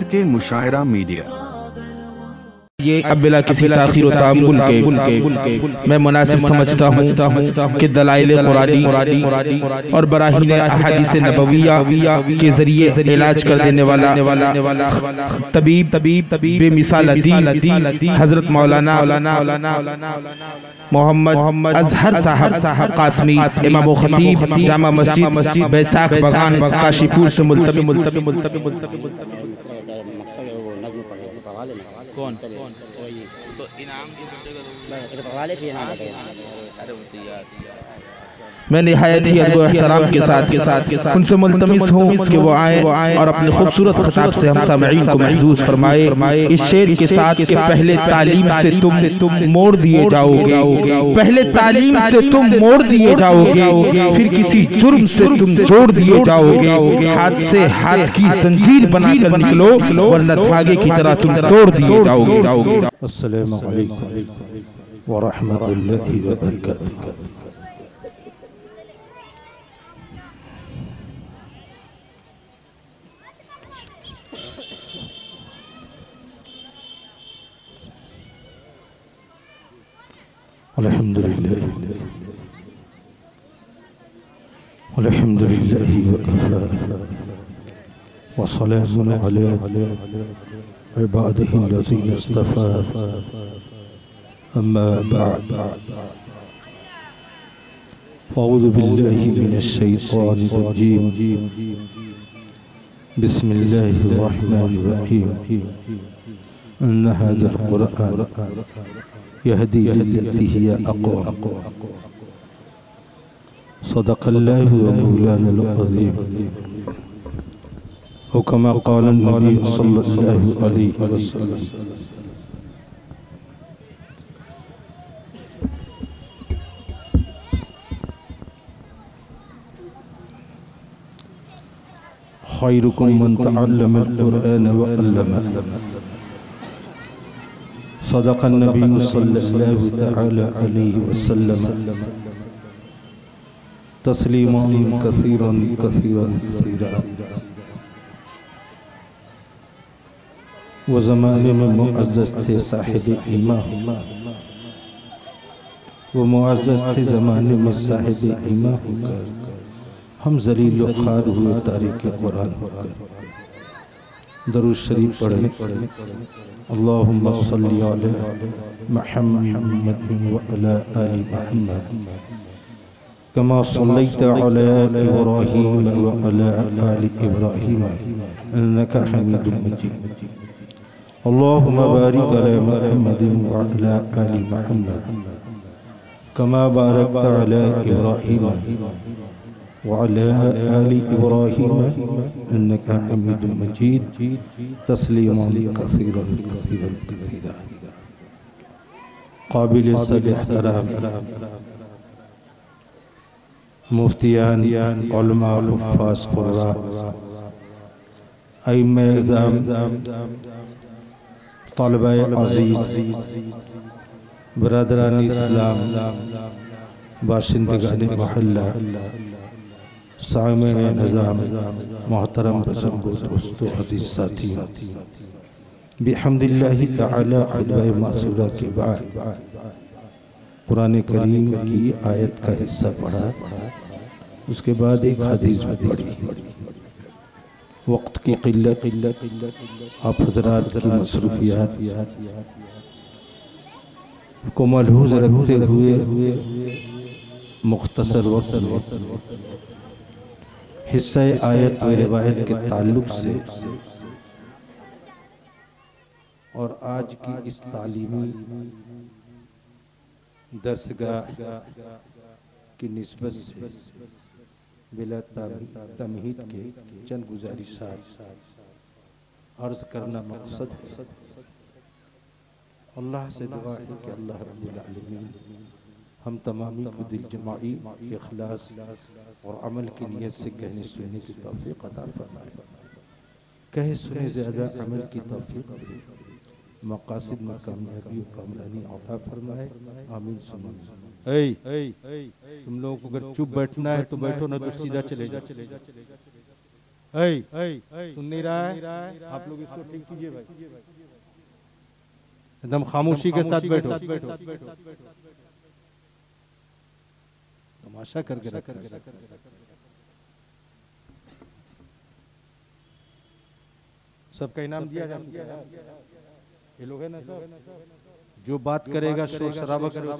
RK मुशायरा media. ये अब बिला किसी ताखीर व ताअम्मुल के मैं मुनासिब समझता हूँ कि दलाइल कुरानी और बराहीन अहादीस नबविया के जरिए इलाज कर देने वाला तबीब बेमिसाल अदील हजरत मौलाना मोहम्मद अजहर साहब कासमी इमाम व खतीब जामा मस्जिद बैसाख बगान काशीपुर से कौन तो इनाम मैं निहायत ही अदब एहतराम के साथ उनसे मुल्तमिस हूँ कि वो आए और अपने खूबसूरत खिताब से हम सामईन को महजूज फरमाए इस शेर के साथ कि पहले तालीम से तुम मोड़ दिए जाओगे, पहले तालीम से तुम मोड़ दिए जाओगे, फिर किसी जुर्म से तुम जोड़ दिए जाओगे, हाथ से हाथ की जंजीर बनाकर निकलो वरना धागे की तरह तुम तोड़ दिए जाओगे। अस्सलामु अलैकुम व रहमतुल्लाहि व बरकातुहू। अल्हम्दुलिल्लाह व कफ़ा व सलामुन अला इबादिही लज़ीना इस्तफ़ा अम्मा बअद अऊज़ु बिल्लाहि मिनश शैतानिर रजीम बिस्मिल्लाहिर रहमानिर रहीम इन्ना हाज़ल क़ुरआन यहदी लिल्लती हिय अक़वम सदक़ल्लाहु व मौलानल अज़ीम व कमा क़ाला नबी सल्लल्लाहु अलैहि वसल्लम। खैरुकुम मन तअल्लमल क़ुरआन व अल्लमह सदक़न नबी सल्लल्लाहु तआला अलैहि वसल्लम तस्लीमन कसीरन कसीरा। वो ज़माने में मुअज़्ज़ज़ थे साहिब ईमान, वो मुअज़्ज़ज़ थे ज़माने में साहिब ईमान होकर हम ज़लील व ख़ार हुए तारिक कुरान होकर। दरूद शरीफ पढ़ें। अल्लाहुम्मा सल्ली अला मुहम्मद व अला आलि मुहम्मद कमा सल्लैता अला इब्राहीम व अला आलि इब्राहीम इन्नका हमीदुम मजीद। अल्लाहुम्मा बारिक अला मुहम्मद व अला आलि मुहम्मद कमा बारकता अला इब्राहीम वअला आलि इब्राहीम इन्नका हमीदुम मजीद तस्लीमन कसीरन कसीरा। काबिल एहतराम मुफ्तियान उलमा हुफ़्फ़ाज़ क़ुर्रा अइम्मा इज़ाम तलबाए अज़ीज़ बरदरान इस्लाम बाशिंदगान महल्ला सामे निज़ाम मोहतरम दोस्तों अज़ीज़ साथियों, बिहम्दिल्लाहि तआला अरबा मासूरा के बाद कुरान करीम की आयत का हिस्सा पढ़ा, उसके बाद एक हदीस भी पढ़ी। वक्त की क़िल्लत, आप हज़रात की मसरूफियात को मलहूज़ रखते हुए मुख्तसर वक्त में हिस्सा आयत व रिवायत के ताल्लुक़ से और आज की इस तालीमी दर्सगाह की निस्बत से बिला तमहीद के चंद गुजारिशात अर्ज़ करना मकसद है। अल्लाह से दुआ है कि अल्लाह रब्बुल आलमीन हम तमामी को दिल जमाई इखलास और अमल की नीयत से कहने सुनने की तौफीक अता फरमाए। कहे सुने ज़्यादा अमल की तौफीक दे, मकासिद में कामयाबी और कामरानी अता फरमाए। आमीन सुन्न। तुम लोगों को अगर चुप बैठना है तो बैठो, ना तो सीधा चले जाओ। सुन नहीं रहा है? आप लोग इसको ठीक कीजिए भाई, एकदम खामोशी के साथ बैठो। तमाशा करके रख। सबका इनाम दिया जाता है। ये लोग है ना सब, जो बात करेगा शोर शराबा करेगा।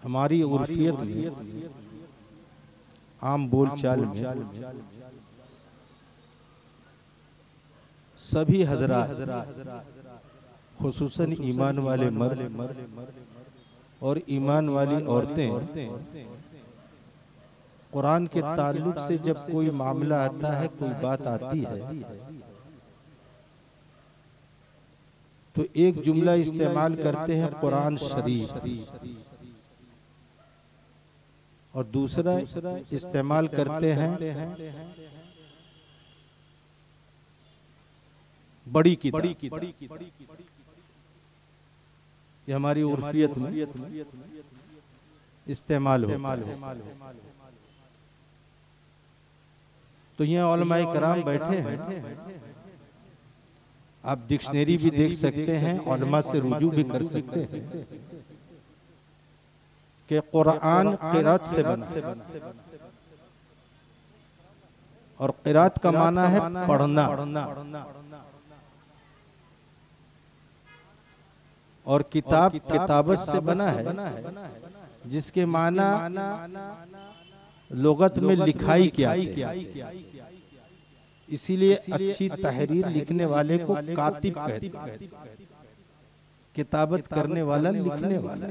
हमारी उर्फियत में, आम बोल चाल में सभी हजरात, खुसूसन ईमान वाले मर्द और ईमान वाली औरतें, कुरान के ताल्लुक से जब कोई मामला आता है, कोई बात आती है, तो एक जुमला इस्तेमाल करते हैं कुरान शरीफ, और दूसरा इस्तेमाल करते हैं बड़ी किताब। ये हमारी उर्फियत में इस्तेमाल हो। तो यहाँ उलमाए कराम बैठे हैं, आप डिक्शनरी भी देख सकते हैं, उलमा से रुजू भी कर सकते हैं कि कुरान क़िरात से बना, और क़िरात का माना है पढ़ना, और किताब किताबत से बना है, जिसके माना लुगत में लिखाई क्या है। इसीलिए अच्छी तहरीर लिखने वाले को कातिब कहते हैं, किताबत करने वाला लिखने वाला।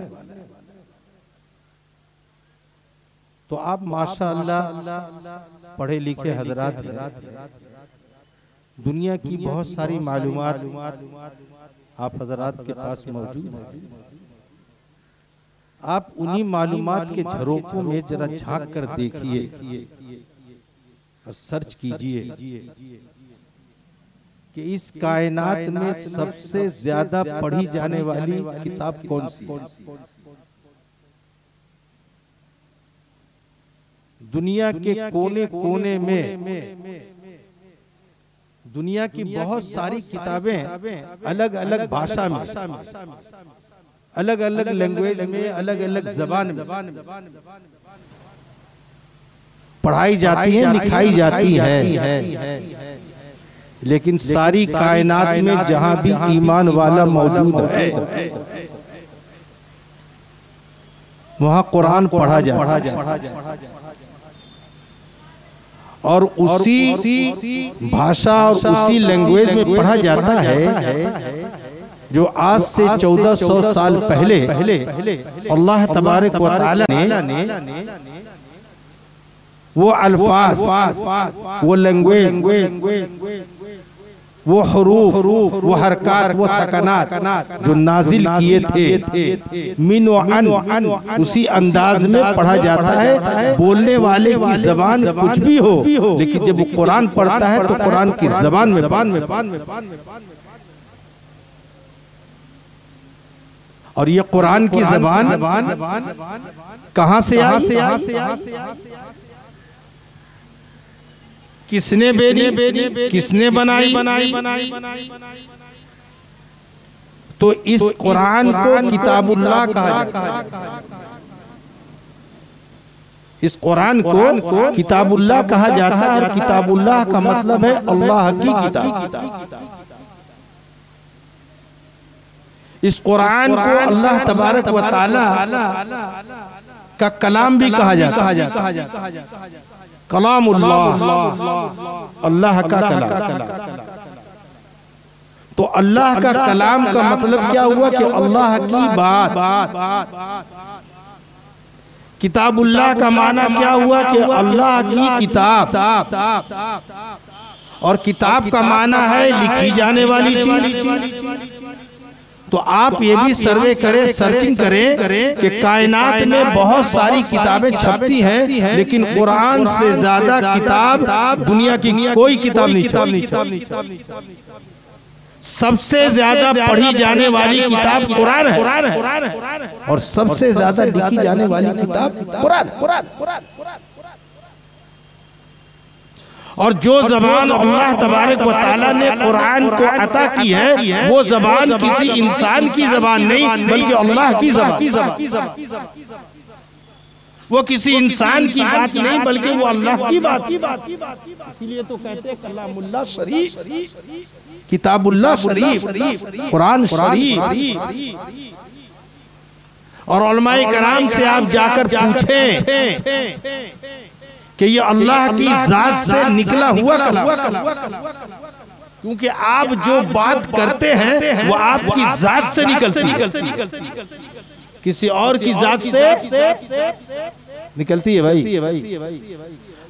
तो आप माशाअल्लाह पढ़े लिखे हजरात, दुनिया की बहुत सारी मालूमात आप हजरात के पास मौजूद है। आप उन्हीं मालूमात के झरोकों में जरा झांक कर देखिए और सर्च कीजिए कि इस कायनात में सबसे ज्यादा पढ़ी जाने वाली किताब कौन सी है। दुनिया के कोने कोने में दुनिया की बहुत सारी किताबें अलग अलग भाषा में, अलग अलग लैंग्वेज में, अलग अलग जबान में पढ़ाई जाती है, लिखाई जाती है। लेकिन सारी कायनात में जहां भी ईमान वाला मौजूद है, वहां कुरान पढ़ा जाता है, और उसी भाषा और उसी लैंग्वेज में पढ़ा जाता है जो आज से 1400 साल पहले अल्लाह तबारक व तआला ने वो अल्फाज, वो लैंग्वेज, वो हुरूफ, वो हरकत, वो सकनात जो नाजिल किए थे, मिन व अन, उसी अंदाज में पढ़ा जाता है। बोलने वाले की जबान कुछ भी हो, लेकिन जब वो कुरान पढ़ता है तो कुरान की जबान में। और ये कुरान की जबान कहां से आई, किसने बेनी, किसने बनाई। तो इस कुरान को किताबुल्लाह कहा जाता है। इस कुरान को किताबुल्लाह कहा जाता है, और किताबुल्लाह का मतलब है अल्लाह की किताब। इस कुरान को अल्लाह तबारक व तआला का कलाम भी कहा जाता है। कलामुल्लाह, अल्लाह का कलाम। तो अल्लाह का कलाम का मतलब क्या हुआ कि अल्लाह की बात। किताबुल्लाह का माना क्या हुआ कि अल्लाह की किताब, और किताब का माना है लिखी जाने वाली चीज। तो आप ये भी सर्वे करें, सर्चिंग करें कि कायनात में बहुत सारी किताबें छपती हैं, लेकिन कुरान से ज्यादा किताब दुनिया की कोई किताब नहीं छपती। सबसे ज्यादा पढ़ी जाने वाली किताब कुरान है और सबसे ज्यादा लिखी जाने वाली किताब कुरान। और जो जबान अल्लाह तबारक व तआला ने कुरान को अता की है, वो जबान किसी इंसान की जबान नहीं बल्कि अल्लाह की जबान। वो किसी इंसान की बात नहीं बल्कि वो अल्लाह की बात। इसीलिए तो कहते हैं कलामुल्लाह शरीफ, किताबुल्लाह शरीफ, कुरान शरीफ। और उलमाए कराम से आप जाकर पूछें कि ये अल्लाह की जात से निकला हुआ कलाम, क्योंकि आप जो बात करते हैं वो आपकी जात से निकलती है, किसी और की जात से निकलती है भाई।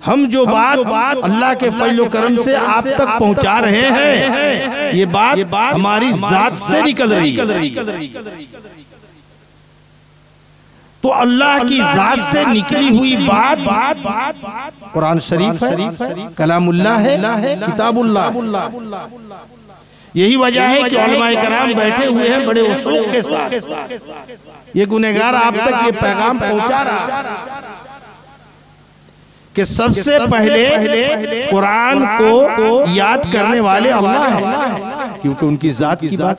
हम जो बात अल्लाह के फजल करम से आप तक पहुंचा रहे हैं, ये बात हमारी जात से निकल रही है। तो अल्लाह की जात से निकली हुई बात कुरान शरीफ है, कलामुल्लाह है, किताबुल्लाह। यही वजह है कि उलमाए कराम बैठे हुए हैं बड़े उसूल के साथ। ये गुनहगार आप तक ये पैगाम पहुंचा रहा कि सबसे पहले कुरान को याद करने वाले अल्लाह है, क्योंकि उनकी जात की बात।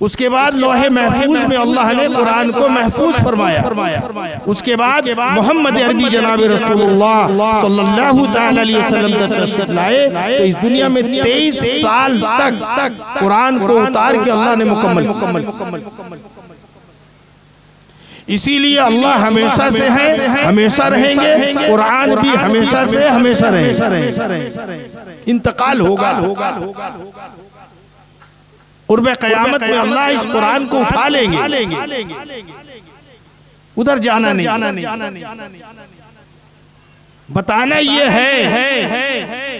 उसके बाद लोहे महफूज में अल्लाह ने कुरान को महफूज फरमाया। उसके बाद मोहम्मद अरबी जनाब रसूलुल्लाह सल्लल्लाहु तआला अलैहि वसल्लम तशरीफ लाए, तो इस दुनिया में 23 साल तक कुरान को उतार के अल्लाह ने मुकम्मल। इसीलिए अल्लाह हमेशा से है, हमेशा रहेंगे, कुरान भी हमेशा से हमेशा रहेंगे। इंतकाल होगा, उर्ब क़यामत में अल्लाह इस कुरान को उठा लेंगे, उधर जाना नहीं। बताना ये है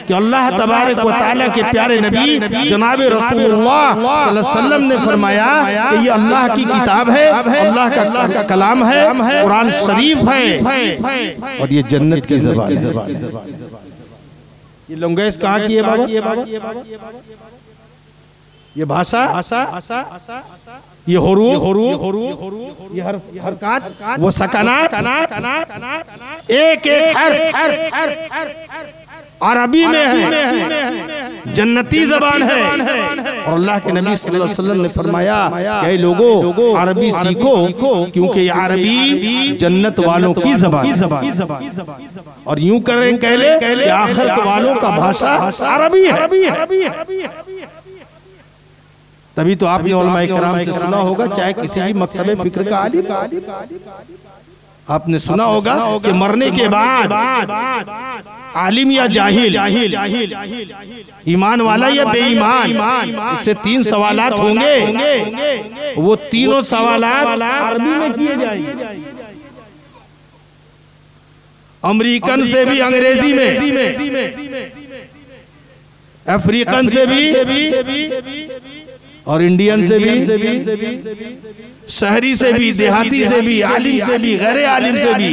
कि अल्लाह तबारक व तआला के प्यारे नबी जनाब रसूलुल्लाह सल्लल्लाहु अलैहि वसल्लम ने फरमाया कि ये अल्लाह की किताब है, अल्लाह का कलाम है, कुरान शरीफ है और ये जन्नत की ज़बान है। ये लैंग्वेज कहाँ की है बाबा? ये भाषा, ये हुरूफ, ये हरकत, वो सकनात, एक हर्फ अरबी में है, जन्नती जबान है। और अल्लाह के नबी सल्लल्लाहु अलैहि वसल्लम ने फरमाया कि लोगों अरबी सीखो, क्योंकि ये अरबी जन्नत वालों की जबान। और यूं करें कहले आखिरत वालों का भाषा अरबी है। तभी तो आपने उलमाए किराम से सुना होगा, चाहे किसी भी मकतबे फिक्र का आलिम, आपने सुना होगा कि मरने के बाद आलिम या जाहिल, ईमान वाला या बेईमान, उससे 3 सवालात होंगे। वो तीनों सवालात अरबी में किए जाएंगे, अमेरिकन से भी अंग्रेजी में, अफ्रीकन से भी और इंडियन से भी, शहरी से भी, देहाती से भी, आलिम से भी, गैर आलिम से भी।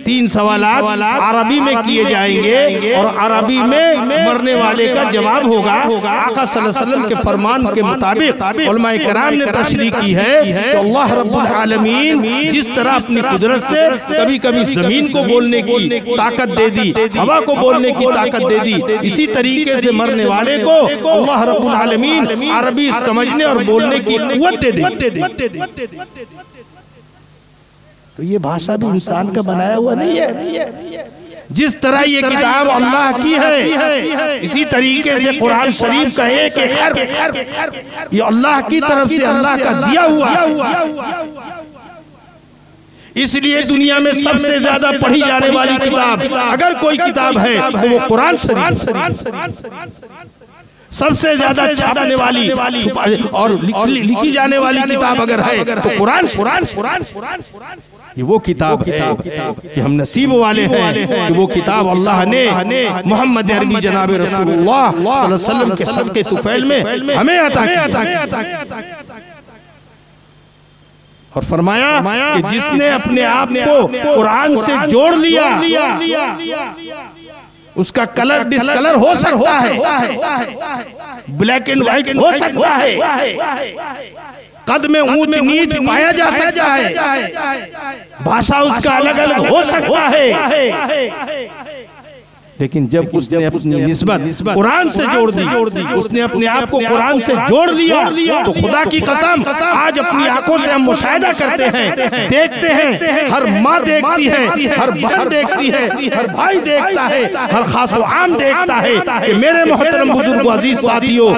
3 सवालात अरबी में किए जाएंगे और अरबी में मरने वाले का जवाब होगा। आका सल्लल्लाहु अलैहि वसल्लम के फरमान के मुताबिक उलमाए किराम ने तशरीह की है कि अल्लाह रब्बुल आलमीन जिस तरह अपनी कुदरत से कभी कभी जमीन को बोलने की ताकत दे दी, हवा को बोलने की ताकत दे दी, इसी तरीके से मरने वाले को अल्लाह रब्बुल आलमीन अरबी समझने और बोलने की कुव्वत दे दी। तो ये भाषा भी इंसान का बनाया हुआ नहीं है। जिस तरह ये किताब अल्लाह की है, इसी तरीके से कुरान शरीफ का एक हर्फ ये अल्लाह की तरफ से अल्लाह का दिया हुआ। इसलिए दुनिया में सबसे ज्यादा पढ़ी जाने वाली किताब अगर कोई किताब है तो वो कुरान शरीफ। सबसे ज्यादा छापने वाली और लिखी जाने वाली किताब अगर है तो कुरान। ये वो किताब है कि हम नसीब वाले हैं कि वो किताब अल्लाह ने मोहम्मद अरबी जनाब रसूलुल्लाह सल्लल्लाहु अलैहि वसल्लम के सदके तुफैल में हमें अता किया और फरमाया कि जिसने अपने आप को कुरान से जोड़ लिया उसका कलर डिसकलर हो सकता है, ब्लैक एंड व्हाइट हो सकता है, कद में ऊंच नीच पाया जा सकता है, भाषा उसका अलग अलग हो सकता है, लेकिन जब उसने अपनी निस्बत कुरान से जोड़ दी, उसने अपने आप को कुरान से जोड़ लिया तो खुदा की कसम आज अपनी आंखों से हम मुशाहिदा करते हैं, देखते हैं, हर माँ देखती है, हर बहन देखती है, हर भाई देखता है, हर खास व आम देखता है कि मेरे मोहतरम बुजुर्ग अजीज साथियों,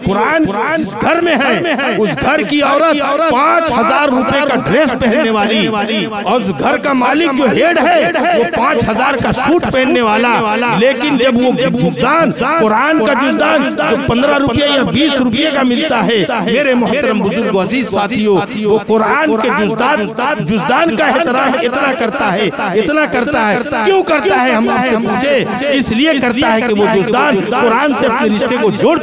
कुरान जिस घर में है उस घर की औरत 5,000 रुपए का ड्रेस पहनने वाली और उस घर का मालिक जो हेड है वो 5,000 का सूट पहनने वाला, लेकिन जब वो जुज़दान कुरान का जुज़दान जो 15 रुपये या 20 रुपये का मिलता है, मेरे मोहतरम बुजुर्ग अजीज साथियों, वो कुरान के जुज़दान का एहतराम इतना करता है, इतना करता है। क्यों करता है हम आपसे पूछे? इसलिए करता है कि वो जुज़दान कुरान से अपने रिश्ते को जोड़।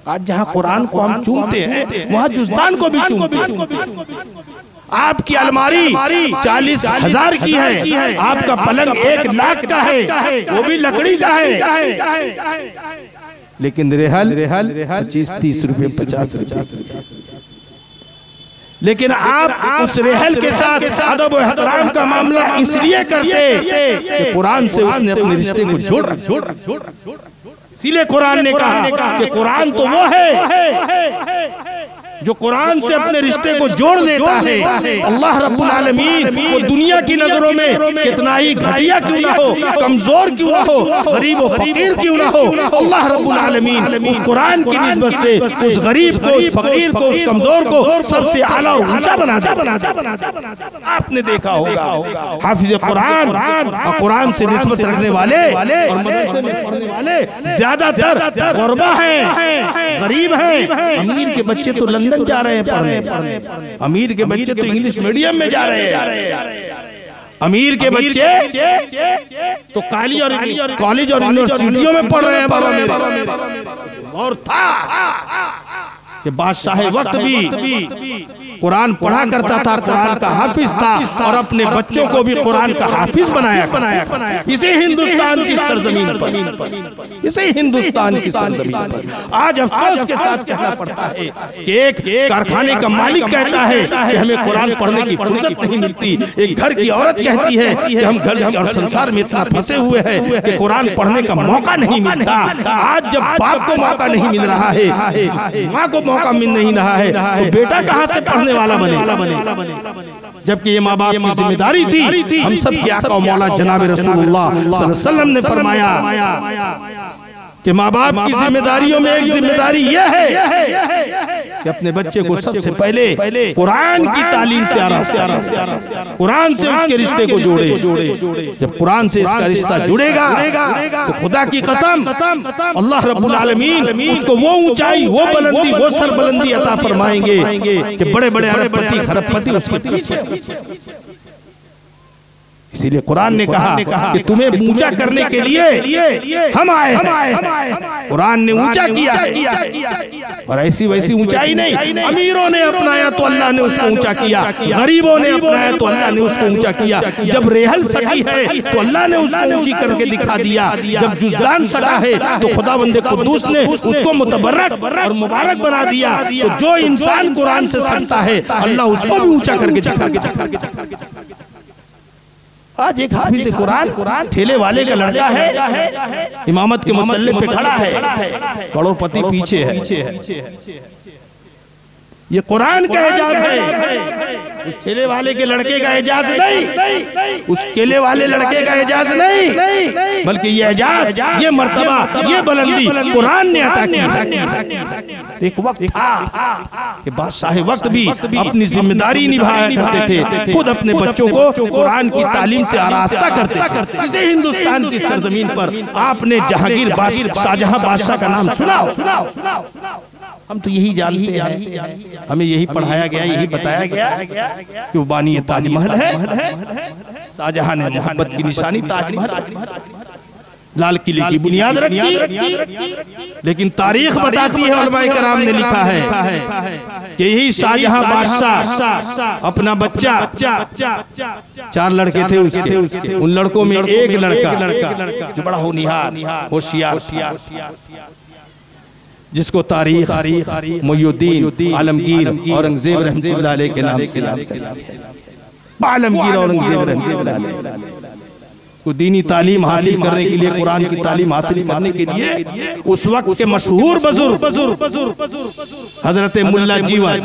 आज जहाँ कुरान को हम चूमते हैं वहाँ जुज़दान को भी चूमते हैं। आपकी अलमारी 40,000 की है, आपका पलंग 1 लाख का है, वो भी लकड़ी का है, लेकिन रेहल 25-30 रुपये 50 रुपये। लेकिन आप उस रेहल के साथ अदब व एहतराम का मामला इसलिए करते कि कुरान से उसने अपने रिश्ते को जोड़। इसीलिए कुरान ने कहा कि कुरान तो वो है जो कुरान से अपने रिश्ते को जोड़ देता है। अल्लाह रब्बुल आलमीन वो दुनिया की नजरों में कितना ही घटिया क्यों ना हो, कमजोर क्यों ना हो, गरीब और फकीर क्यों ना हो, अल्लाह रब्बुल आलमीन उस कुरान की निस्बत से उस गरीब को, उस फकीर को, उस कमजोर को सबसे आला और ऊंचा बना दे। आपने देखा होगा हाफिज कुरान और कुरान से निस्बत रखने वाले और मदरसे में पढ़ने वाले ज्यादातर गुरबा हैं, गरीब हैं। अमीर के बच्चे तो लंदन जा रहे हैं पढ़ने, अमीर के बच्चे तो इंग्लिश मीडियम में जा रहे हैं, अमीर के बच्चे तो कॉलेज और यूनिवर्सिटियों में पढ़ रहे हैं। बाबा मेरे और था कि बादशाह वक्त भी कुरान पढ़ा करता था, कुरान का हाफिज था और अपने बच्चों को भी कुरान का हाफिज बनाया। इसे हिंदुस्तान की सरजमीन पर, इसे हिंदुस्तान की सरजमीन पर आज अफसोस के साथ कहना पड़ता है कि एक कारखाने का मालिक कहता है कि हमें कुरान पढ़ने की फुर्सत नहीं मिलती, एक घर की औरत कहती है कि हम घर और संसार में इतना फंसे हुए हैं कि कुरान पढ़ने का मौका नहीं मिलता। आज जब बाप को मौका नहीं मिल रहा है, माँ को मौका मिल नहीं रहा है, तो बेटा कहाँ से पढ़ने वाला बने? जबकि ये माँ बाप की जिम्मेदारी थी। हम सब के आका मौला जनाब रसूलुल्लाह सल्लल्लाहु अलैहि वसल्लम ने फरमाया कि माँ बाप की जिम्मेदारियों में एक जिम्मेदारी यह है कि अपने बच्चे को सबसे पहले कुरान की तालीम से कुरान से उसके रिश्ते को जोड़े। जब कुरान से इसका रिश्ता जुड़ेगा तो खुदा की कसम अल्लाह रब्बुल आलमीन उसको वो ऊंचाई, वो बुलंदी, वो सरबुलंदी अता फरमाएंगे कि बड़े बड़े अरबपति खरबपति उसके पीछे। इसीलिए कुरान ने कहा कि तुम्हें ऊंचा करने के लिए हम आए हैं। कुरान ने ऊंचा किया और ऐसी वैसी ऊंचाई नहीं। अमीरों ने अपनाया तो अल्लाह ने उसको ऊंचा किया, गरीबों ने अपनाया तो अल्लाह ने उसको ऊंचा किया। जब रेहल सटी है तो अल्लाह ने उसको ऊंची करके दिखा दिया। जब जुज़दान सटा है तो खुदावंद कुद्दूस ने उसको मुतबर्रक और मुबारक बना दिया। तो जो इंसान कुरान से सटता है अल्लाह उसको भी ऊंचा करके दिखा। आज एक हाफिज कुरान ठेले वाले का लड़का है, इमामत के मुसल्ले पे खड़ा है, करोड़पति पीछे है। ये कुरान का एजाज है, उस ठेले वाले के लड़के का एजाज नहीं, उस केले वाले लड़के का एजाज नहीं, बल्कि ये एजाज, ये मर्तबा, ये बुलंदी कुरान ने अता की। एक वक्त था कि बादशाह वक्त भी अपनी जिम्मेदारी निभाया करते थे, खुद अपने बच्चों को कुरान की तालीम से आरास्ता करते। इसे हिंदुस्तान की सरजमीन पर आपने जहांगीर शाहजहां बादशाह का नाम सुना? हम तो यही जानते हैं, हमें यही पढ़ाया गया, यही बताया गया कि वो बानी ताजमहल है। शाहजहां ने मोहब्बत की निशानी ताजमहल, लाल किले की बुनियाद रखी। लेकिन तारीख बताती है, उलमाए कराम ने लिखा है कि यही शाहजहां बादशाह अपना बच्चा, 4 लड़के थे उसके, उन लड़कों में एक लड़का जो बड़ा होनिहार, होशियार, जिसको तारीख मुइयुद्दीन आलमगीर औरंगजेब रहमतुल्लाह अलैह के नाम से याद करती है। आलमगीर औरंगजेब रहमतुल्लाह अलैह को दीनी तालीम हासिल करने के लिए, कुरान की तालीम हासिल करने के लिए उस वक्त के मशहूर बुजुर्ग हजरत मुल्ला जीवन,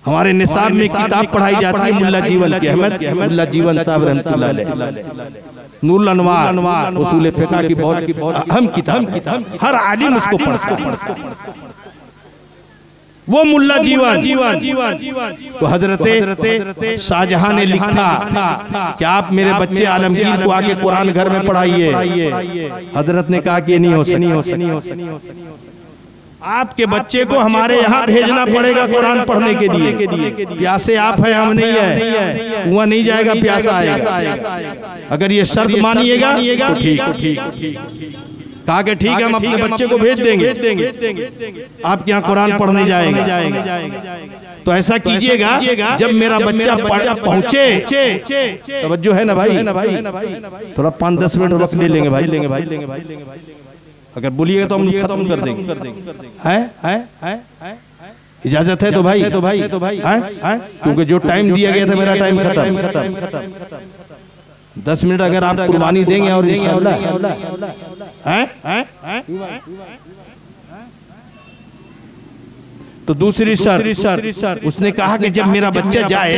हमारे निसाब में किताब पढ़ाई जाती है मुल्ला जीवन की, अहमद मुल्ला जीवन साहब रहमतुल्लाह अलैह, नूरुल अनवार उसूल फिक़ह की बहुत अहम किताब, हर आलिम उसको पढ़ता है। वो मुल्ला जीवन तो हजरत शाहजहां ने लिखा कि आप मेरे बच्चे आलमगीर को आके कुरान घर में पढ़ाइए। हजरत ने कहा कि नहीं हो सकता, आपके बच्चे को हमारे यहाँ भेजना पड़ेगा कुरान पढ़ने के लिए। प्यासे आप है, हम नहीं है, कुआं नहीं जाएगा, प्यासा आएगा। अगर ये शर्त मानिएगा तो ठीक। कहा कि ठीक है, हम अपने बच्चे को भेज देंगे, आपके यहाँ कुरान पढ़ने जाएंगे। तो ऐसा कीजिएगा, जब मेरा बच्चा पहुंचे, तवज्जो है ना भाई, थोड़ा 5-10 मिनट वक्त ले लेंगे भाई, अगर बोलिएगा तो हम खत्म कर देंगे। इजाजत है तो भाई, क्योंकि जो टाइम दिया गया था मेरा टाइम खत्म। 10 मिनट अगर आप कुर्बानी देंगे और इंशाअल्लाह तो दूसरी शर्त उसने कहा कि जब मेरा बच्चा जाए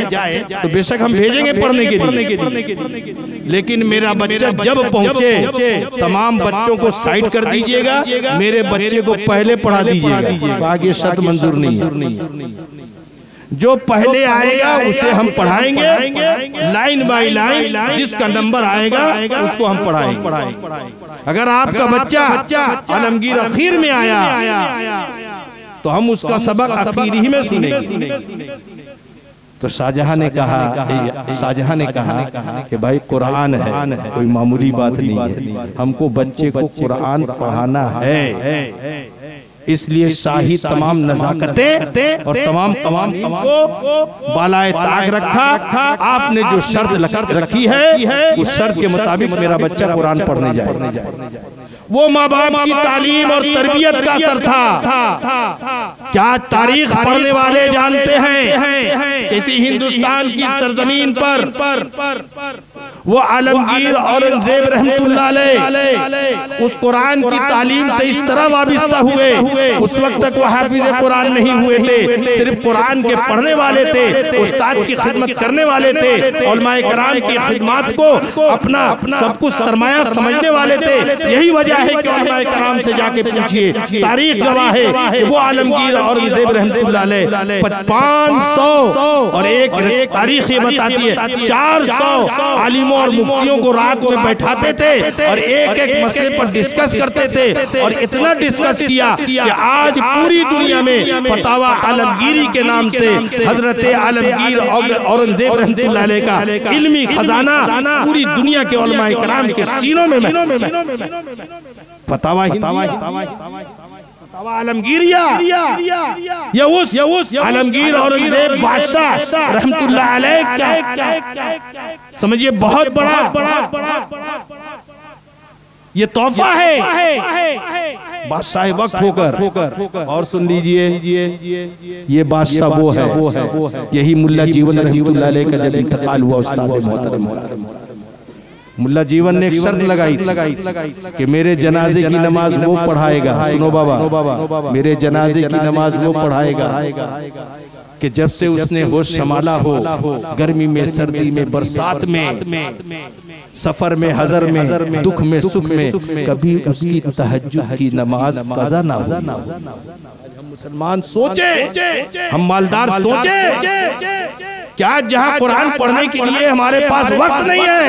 तो बेशक हम भेजेंगे पढ़ने के लिए, लेकिन मेरा बच्चा जब पहुंचे तमाम बच्चों को साइड कर दीजिएगा, मेरे बच्चे को पहले पढ़ा दीजिएगा। आगे शर्त मंजूर नहीं है। जो पहले आएगा उसे हम पढ़ाएंगे, लाइन बाय लाइन, जिसका नंबर आएगा उसको हम पढ़ाएंगे। अगर आपका बच्चा आलमगीर आखिर में आया तो हम उसका सबक आखिरी ही में सुनेंगे। तो शाहजहां ने कहा कि भाई कुरान है, कोई मामूली बात नहीं है, हमको बच्चे को कुरान पढ़ाना है। इसलिए शाही तमाम नज़ाकतें और तमाम को बालाए ताक रखा। आपने जो शर्त रखी है उस शर्त के मुताबिक मेरा बच्चा कुरान पढ़ने जाए। वो माँ बाप की तालीम और तरबियत का असर था। क्या तारीख पढ़ने वाले जानते हैं, किसी हिंदुस्तान की सरजमीन पर वो आलमगीर औरंगजेब रहमतुल्लाह अलैह उस कुरान की तालीम से इस तरह वाबिस्ता हुए, उस वक्त तक वो हाफिज कुरान नहीं हुए थे, सिर्फ कुरान के पढ़ने वाले थे, उस्ताद की खिदमत करने वाले थे, उलमाए कराम की खिदमत को अपना सब कुछ सरमाया समझने वाले थे। यही वजह है कि उलमाए कराम से जाके पूछिए, तारीख गवाह है कि वो आलमगीर औरंगजेब रहमतुल्लाह अलैह 500 और एक तारीख ये बताती है 400 आलिमों और मुफ्तियों को रात में बैठाते थे और एक मसले पर डिस्कस करते थे, और इतना डिस्कस किया कि आज पूरी दुनिया में फतावा आलमगीरी के नाम से हजरत आलमगीर औरंगजेब रहमतुल्लाह अलैह का इल्मी खजाना पूरी दुनिया के उलमाए कराम के सीनों में फतावा आलमगीरिया या उस आलमगीर औरंगजेब बादशाह रहमतुल्लाह अलैह का समझिए बहुत बड़ा ये तोहफा है बादशाह वक्त होकर। और सुन लीजिए, ये बादशाह वो है, यही मुल्ला जीवन रहमतुल्लाह अलैह का जब इंतकाल हुआ उस्ताद मोहतरम मुल्ला जीवन ने एक शर्त लगाई कि मेरे जनाजे की नमाज वो पढ़ाएगा। सुनो बाबा, मेरे जनाजे की नमाज वो पढ़ाएगा कि जब से उसने होश संभाला हो, गर्मी में, सर्दी में, बरसात में, सफर में, हजर में, दुख में, सुख में, कभी उसकी तहज्जुद की नमाज कज़ा ना हो। हम मुसलमान सोचे, हम मालदार सोचे क्या जहाँ कुरान पढ़ने के लिए हमारे पास वक्त नहीं है,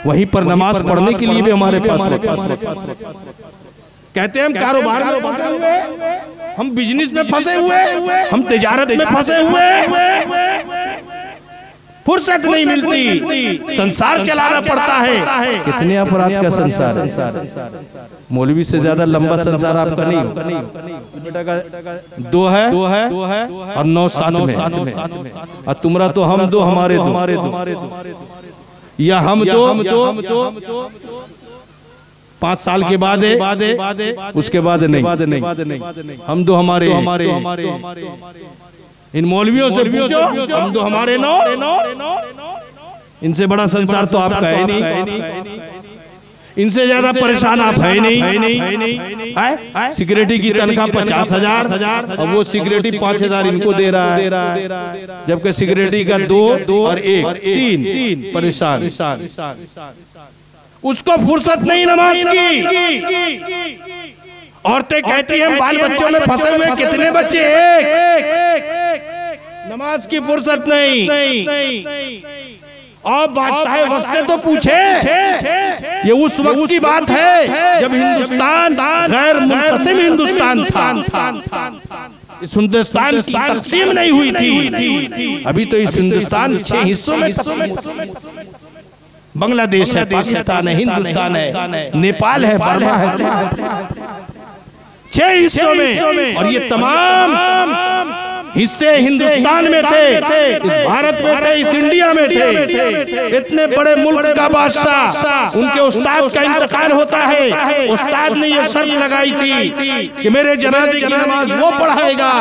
वहीं पर नमाज पढ़ने के लिए भी हमारे पास वक्त। कहते हैं हम कारोबार में फंसे हुए, हम बिजनेस में फंसे हुए, हम तिजारत में फंसे हुए, फुर्सत नहीं मिलती, संसार चलाना पड़ता है। कितने अफराद का संसार है? मौलवी से ज्यादा लंबा संसार आपका नहीं। बेटा का दो है और 9 साथ में, और तुमरा तो हम दो हमारे दो, या हम दो 5 साल के बाद है, उसके बाद नहीं, हम दो हमारे। इन मौलवियों से पूछो, हम दो हमारे 9, इनसे बड़ा संसार तो आपका है नहीं, इनसे ज्यादा परेशान आप है नहीं। सिक्योरिटी की तनख्वाह 50,000 और वो सिक्योरिटी 5,000 इनको दे रहा है, जबकि सिक्योरिटी का 2 और 1 3 परेशान। उसको फुर्सत नहीं नमाज की। औरतें कहती हैं बाल बच्चों में फंसे हुए कितने बच्चे, एक नमाज की फुर्सत नहीं। और बादशाह वक्त से तो पूछे, ये उस वक्त की बात है जब हिंदुस्तान गैर मुंतसिम हिंदुस्तान था, इस हिंदुस्तान की तकसीम नहीं हुई थी। अभी तो इस हिंदुस्तान 6 हिस्सों में तकसीम, बांग्लादेश है, पाकिस्तान है, हिंदुस्तान है, नेपाल है, बर्मा है, 6 हिस्सों में। और ये तमाम हिस्से हिंदुस्तान में थे, इस भारत में थे, इस इंडिया में थे। इतने बड़े मुल्क का बादशाह, उनके उस्ताद का इंतकाल होता है, उस्ताद ने ये शर्त लगाई थी कि मेरे जनाजे की नमाज वो पढ़ाएगा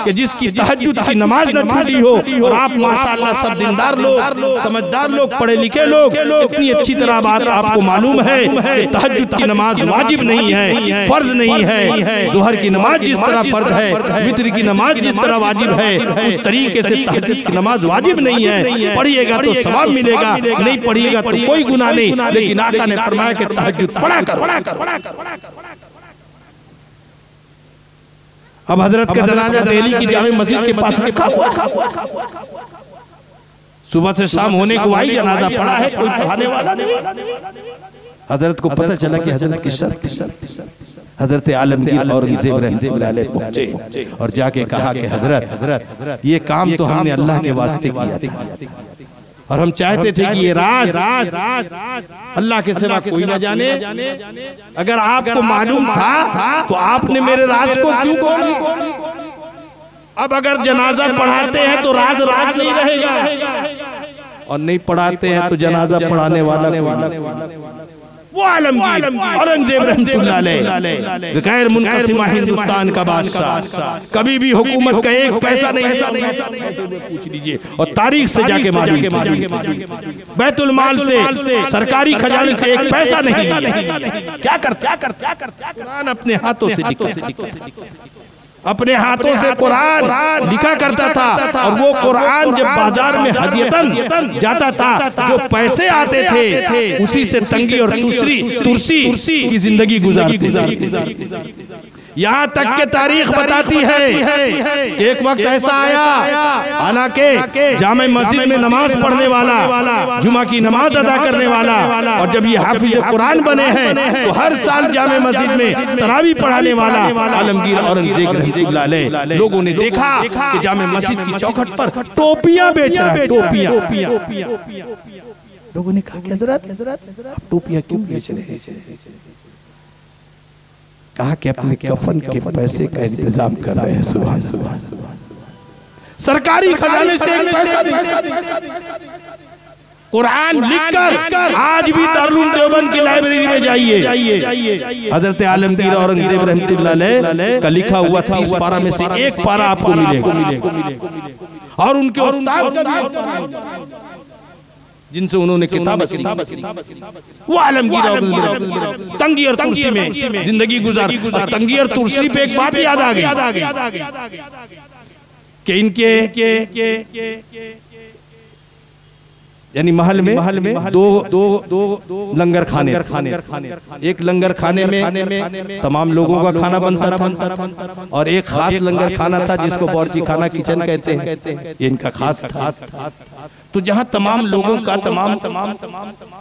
कि जिसकी तहज्जुद की नमाज न छूटी हो। और आप माशाअल्लाह सब दीनदार लोग, समझदार लोग, पढ़े लिखे लोग, इतनी अच्छी तरह बात आपको मालूम है कि तहज्जुद की नमाज वाजिब नहीं है, फर्ज नहीं है। ज़ोहर की नमाज जिस तरह फर्ज है, वित्र की नमाज जिस तरह वाजिब है, उस तरीके से तहज्जुद की नमाज वाजिब नहीं है। पढ़िएगा तो सवाब मिलेगा, नहीं पढ़िएगा तो कोई गुनाह नहीं। लेकिन आका ने फरमाया कि तहज्जुद पढ़ा कर। अब हजरत का जनाजा दिल्ली की जामे मस्जिद के पास रखा हुआ, सुबह से शाम होने को आई, जनाजा पड़ा है, कोई पढ़ाने वाला नहीं। हजरत को पता चला कि हजरत की शर्त, हजरत आलमगीर औरंगजेब रहमतुल्लाह अलैह पहुंचे और जाके कहा कि हजरत ये काम तो हमने अल्लाह के वास्ते किया और हम चाहते थे कि ये राज अल्लाह के सिवा कोई ना जाने। अगर आपको मालूम था तो आपने मेरे राज को क्यों खोला? अब अगर जनाजा पढ़ाते हैं तो राज नहीं रहेगा, और नहीं पढ़ाते हैं तो जनाजा पढ़ाने वाला वो आलमगीर औरंगजेब रहमतुल्लाह अलैह, गैर मुनक़सिमा हिंदुस्तान का बादशाह, कभी भी हुकूमत का एक पैसा नहीं, पूछ लीजिए। और तारीख से जाके मालूम, बैतुल माल से, सरकारी खजाने से एक पैसा नहीं। क्या करता कुरान अपने हाथों से अपने हाथों से कुरान लिखा करता था। और वो कुरान जब बाजार में हदियतन जाता था, जो पैसे आते थे उसी से तंगी और तुरसी की जिंदगी गुजारती। यहाँ तक के तारीख बताती है एक वक्त ऐसा आया, हालांकि जामे मस्जिद में नमाज पढ़ने वाला, जुमा की नमाज अदा करने वाला, और जब ये हाफिज कुरान बने हैं तो हर साल जामे मस्जिद में तरावी पढ़ाने वाला आलमगीर औरंगजेब रहमतुल्लाह अलैह, लोगों ने देखा कि जामे मस्जिद की चौखट पर टोपियां बेच रहा है, टोपियां। लोगों ने कहा कि हजरत आप टोपियां क्यों बेच रहे हैं? कहा कि अपने कफन के पैसे का इंतजाम कर रहे हैं। सुभान अल्लाह, सरकारी खजाने से एक पैसा नहीं। कुरान लिखकर आज भी दारुल देवबंद की लाइब्रेरी में जाइए, हजरत आलमगीर औरंगजेब रहमतुल्लाह अलैह का लिखा हुआ 30 पारा में से एक पारा आपको मिलेगा। और उनके उस्ताद जिनसे उन्होंने किताब वो आलमगीर तंगीर तुर्सी में जिंदगी गुजार। तंगीर तुर्सी पे एक बात याद आ गई कि इनके यानी महल में दो लंगर खाने। एक लंगर खाने में तमाम लोगों का खाना बनता था और एक खास लंगर खाना था जिसको बावर्ची खाना किचन कहते हैं। ये इनका खास था। तो जहाँ तमाम लोगों का तमाम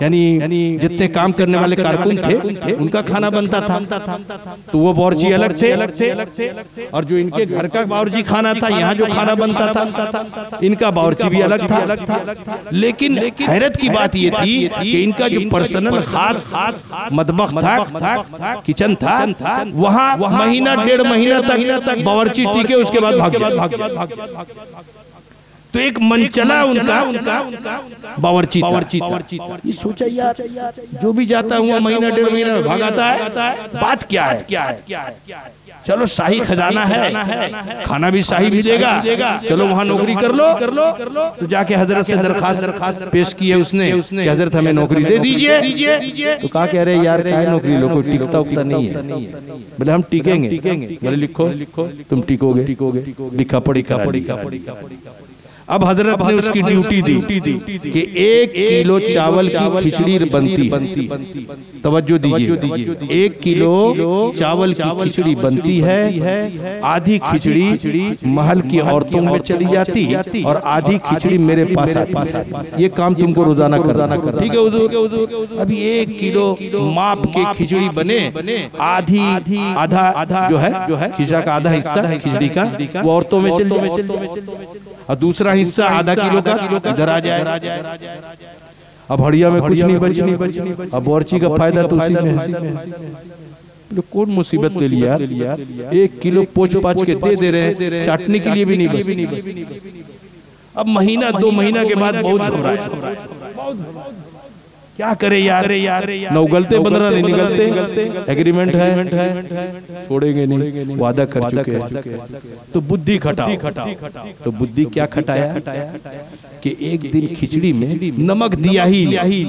यानी जितने काम करने वाले कारकुन थे उनका खाना बनता था। तो वो बावर्ची अलग थे और जो इनके घर का बावर्ची खाना था, यहाँ जो खाना बनता था, इनका बावर्ची भी अलग था। लेकिन हैरत की बात ये थी कि इनका जो पर्सनल खास मतबख था, किचन था, वहाँ महीना 1.5 महीना तक बावर्ची टिके, उसके बाद भाग। तो एक मनचला उनका बावर्ची था। ये सोचा यार जो भी जाता हुआ महीना 1.5 महीना में भाग आता है, बात क्या है? चलो शाही खजाना है, खाना भी शाही मिलेगा, चलो वहाँ नौकरी कर लो। तो जाके हजरत से दरखास्त पेश की है उसने कि हजरत हमें नौकरी दे दीजिए। तो कहा कह रहे यार क्या नौकरी लो, कोई टिकता उकता नहीं है। बोले हम टिकेंगे। बोले लिखो तुम टिकोगे। लिखा पढ़ी। अब हजरत ने उसकी ड्यूटी दी कि 1 किलो चावल की खिचड़ी बनती। तवज्जो दीजिए, 1 किलो चावल की खिचड़ी बनती है। आधी खिचड़ी महल की औरतों में चली जाती और आधी खिचड़ी मेरे पास आती। ये काम तुमको रोजाना करना। ठीक है हुजूर। अभी 1 किलो माप के खिचड़ी बने, आधा जो है खिचड़ा का आधा हिस्सा खिचड़ी का वो औरतों में चली और दूसरा हिस्सा आधा किलो का इधर आ जाए। अब हड़िया में कुछ नहीं बची। अब बावर्ची का फायदा तो उसी में है। कौन मुसीबत ले लिया? 1 किलो पोछ पाछ के दे रहे हैं, चाटने के लिए भी नहीं बची। अब महीना 2 महीना के बाद बहुत घबराए, क्या करे यार। न उगलते 15 नहीं निकलते। एग्रीमेंट है, छोड़ेंगे नहीं, वादा कर चुके हैं। तो बुद्धि खटाओ। तो बुद्धि क्या खटाया कि एक दिन खिचड़ी में नमक दिया ही नहीं।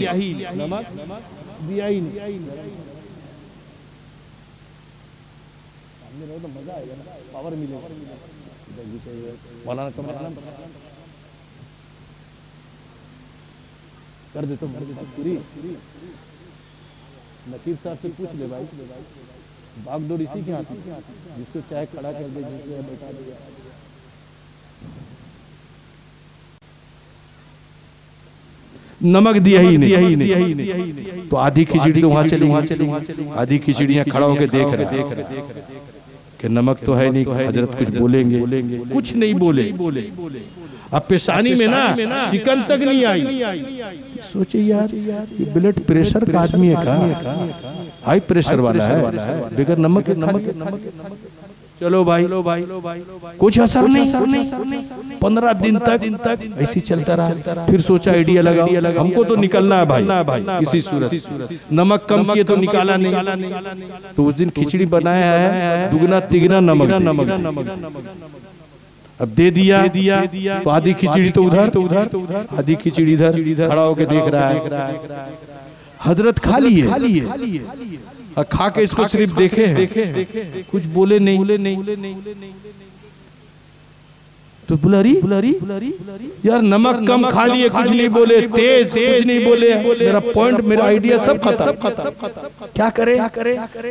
कर दे तो पूरी। नकीब साहब से पूछ ले भाई, भागदौड़ इसी के हाथ में, जिसको चाहे खड़ा कर दे, जिसको बैठा दे। नमक दिया ही नहीं। तो आधी खिचड़ी तो वहां चली। आधी खिचड़ियां खड़ा होकर देख रहे कि नमक तो है नहीं, हजरत कुछ बोलेंगे, कुछ नहीं बोले। अब पेशानी में ना शिकन तक नहीं आई। सोचे यार ये ब्लड प्रेशर का आदमी है का, हाई प्रेशर वाला है, बगैर नमक। चलो भाई कुछ असर नहीं। 15 दिन तक ऐसी चलता रहा। फिर सोचा आइडिया लगा, हमको तो निकलना है भाई किसी सूरत। नमक कम किए तो निकाला नहीं। तो उस दिन खिचड़ी बनाया है दुगना तिगना नमक। अब दे दिया तो आधी खिचड़ी तो उधर, आधी खिचड़ी इधर खड़ा होकर देख रहा है। हजरत खा लिए, खा के इसको सिर्फ देखे, कुछ बोले नहीं। तो बुलारी यार नमक कम खा लिए, कुछ नहीं बोले, तेज कुछ नहीं बोले। मेरा पॉइंट, मेरा आइडिया सब खत्म। क्या करे?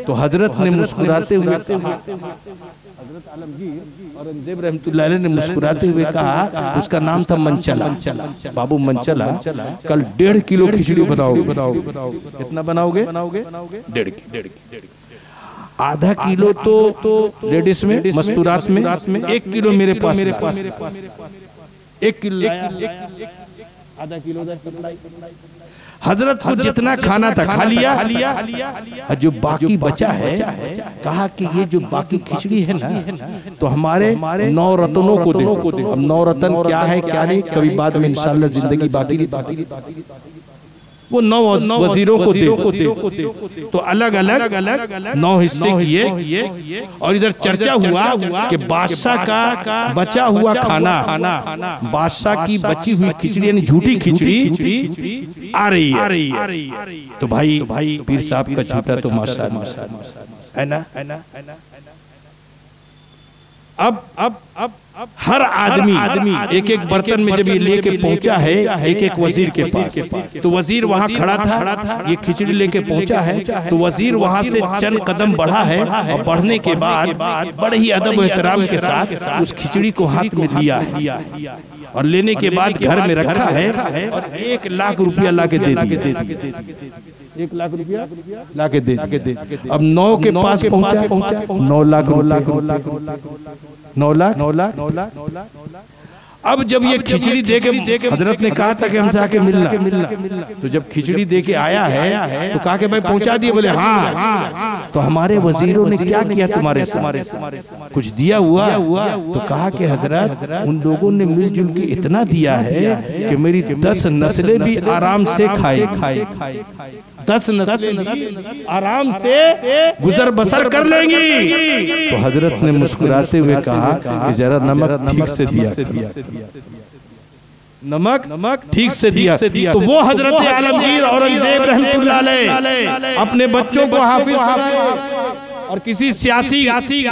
तो हजरत ने मुस्कुराते हुए, हजरत आलमगीर औरंगजेब रहमतुल्लाह अलैह ने मुस्कुराते हुए कहा, उसका नाम था मंचला। बाबू मंचला, कल 1.5 किलो खिचड़ी बनाओगे। कितना बनाओगे? 1.5 किलो। आधा किलो तो लेडीज में मस्तूरात में, 1 किलो मेरे पास। 1 किलो आधा किलो हजरत को जितना खाना था खा लिया। जो बाकी बचा है, कहा कि ये जो बाकी खिचड़ी है ना, तो हमारे 9 रत्नों को दे। अब 9 रत्न क्या है क्या नहीं, कभी बाद में इंशाल्लाह जिंदगी बाकी। वो 9 वजीरों को दे। तो अलग अलग 9 हिस्से किए और इधर चर्चा हुआ कि बादशाह का बचा हुआ खाना, बादशाह की बची हुई खिचड़ी यानी झूठी खिचड़ी आ रही है। तो भाई पीर साहब का झूठा तो माशाअल्लाह है ना। अब हर आदमी एक एक बर्तन में जब ये लेके पहुंचा है एक एक वजीर के पास, तो वजीर वहां खड़ा था, ये खिचड़ी लेके पहुंचा है, तो वजीर वहां से चंद कदम बढ़ा है और बढ़ने के बाद बड़े ही अदब और एहतराम के साथ उस खिचड़ी को हाथ में लिया है और लेने के बाद घर में रखा है और 1 लाख रुपया लाके दे दिया। 1 लाख रुपया लाके दे। अब 9 के पास पहुंचा 9 लाख। अब जब ये खिचड़ी देके हजरत ने कहा था कि हमसे आके मिलना, तो जब खिचड़ी देके आया है तो कहा कि भाई पहुंचा दिए। बोले हाँ। तो हमारे वजीरों ने क्या किया तुम्हारे साथ, कुछ दिया हुआ? तो कहा कि हजरत उन लोगों ने मिलजुल के इतना दिया है कि मेरी 10 नस्लें भी आराम से खाए 10 नस्लें आराम से गुजर बसर कर लेंगी। तो हजरत ने मुस्कुराते हुए कहा कि जरा नमक ठीक से दिया, नमक ठीक से दिया। तो वो हजरत आलमगीर औरंगजेब रहमतुल्लाह अलैह अपने बच्चों को हाफिज और किसी सियासी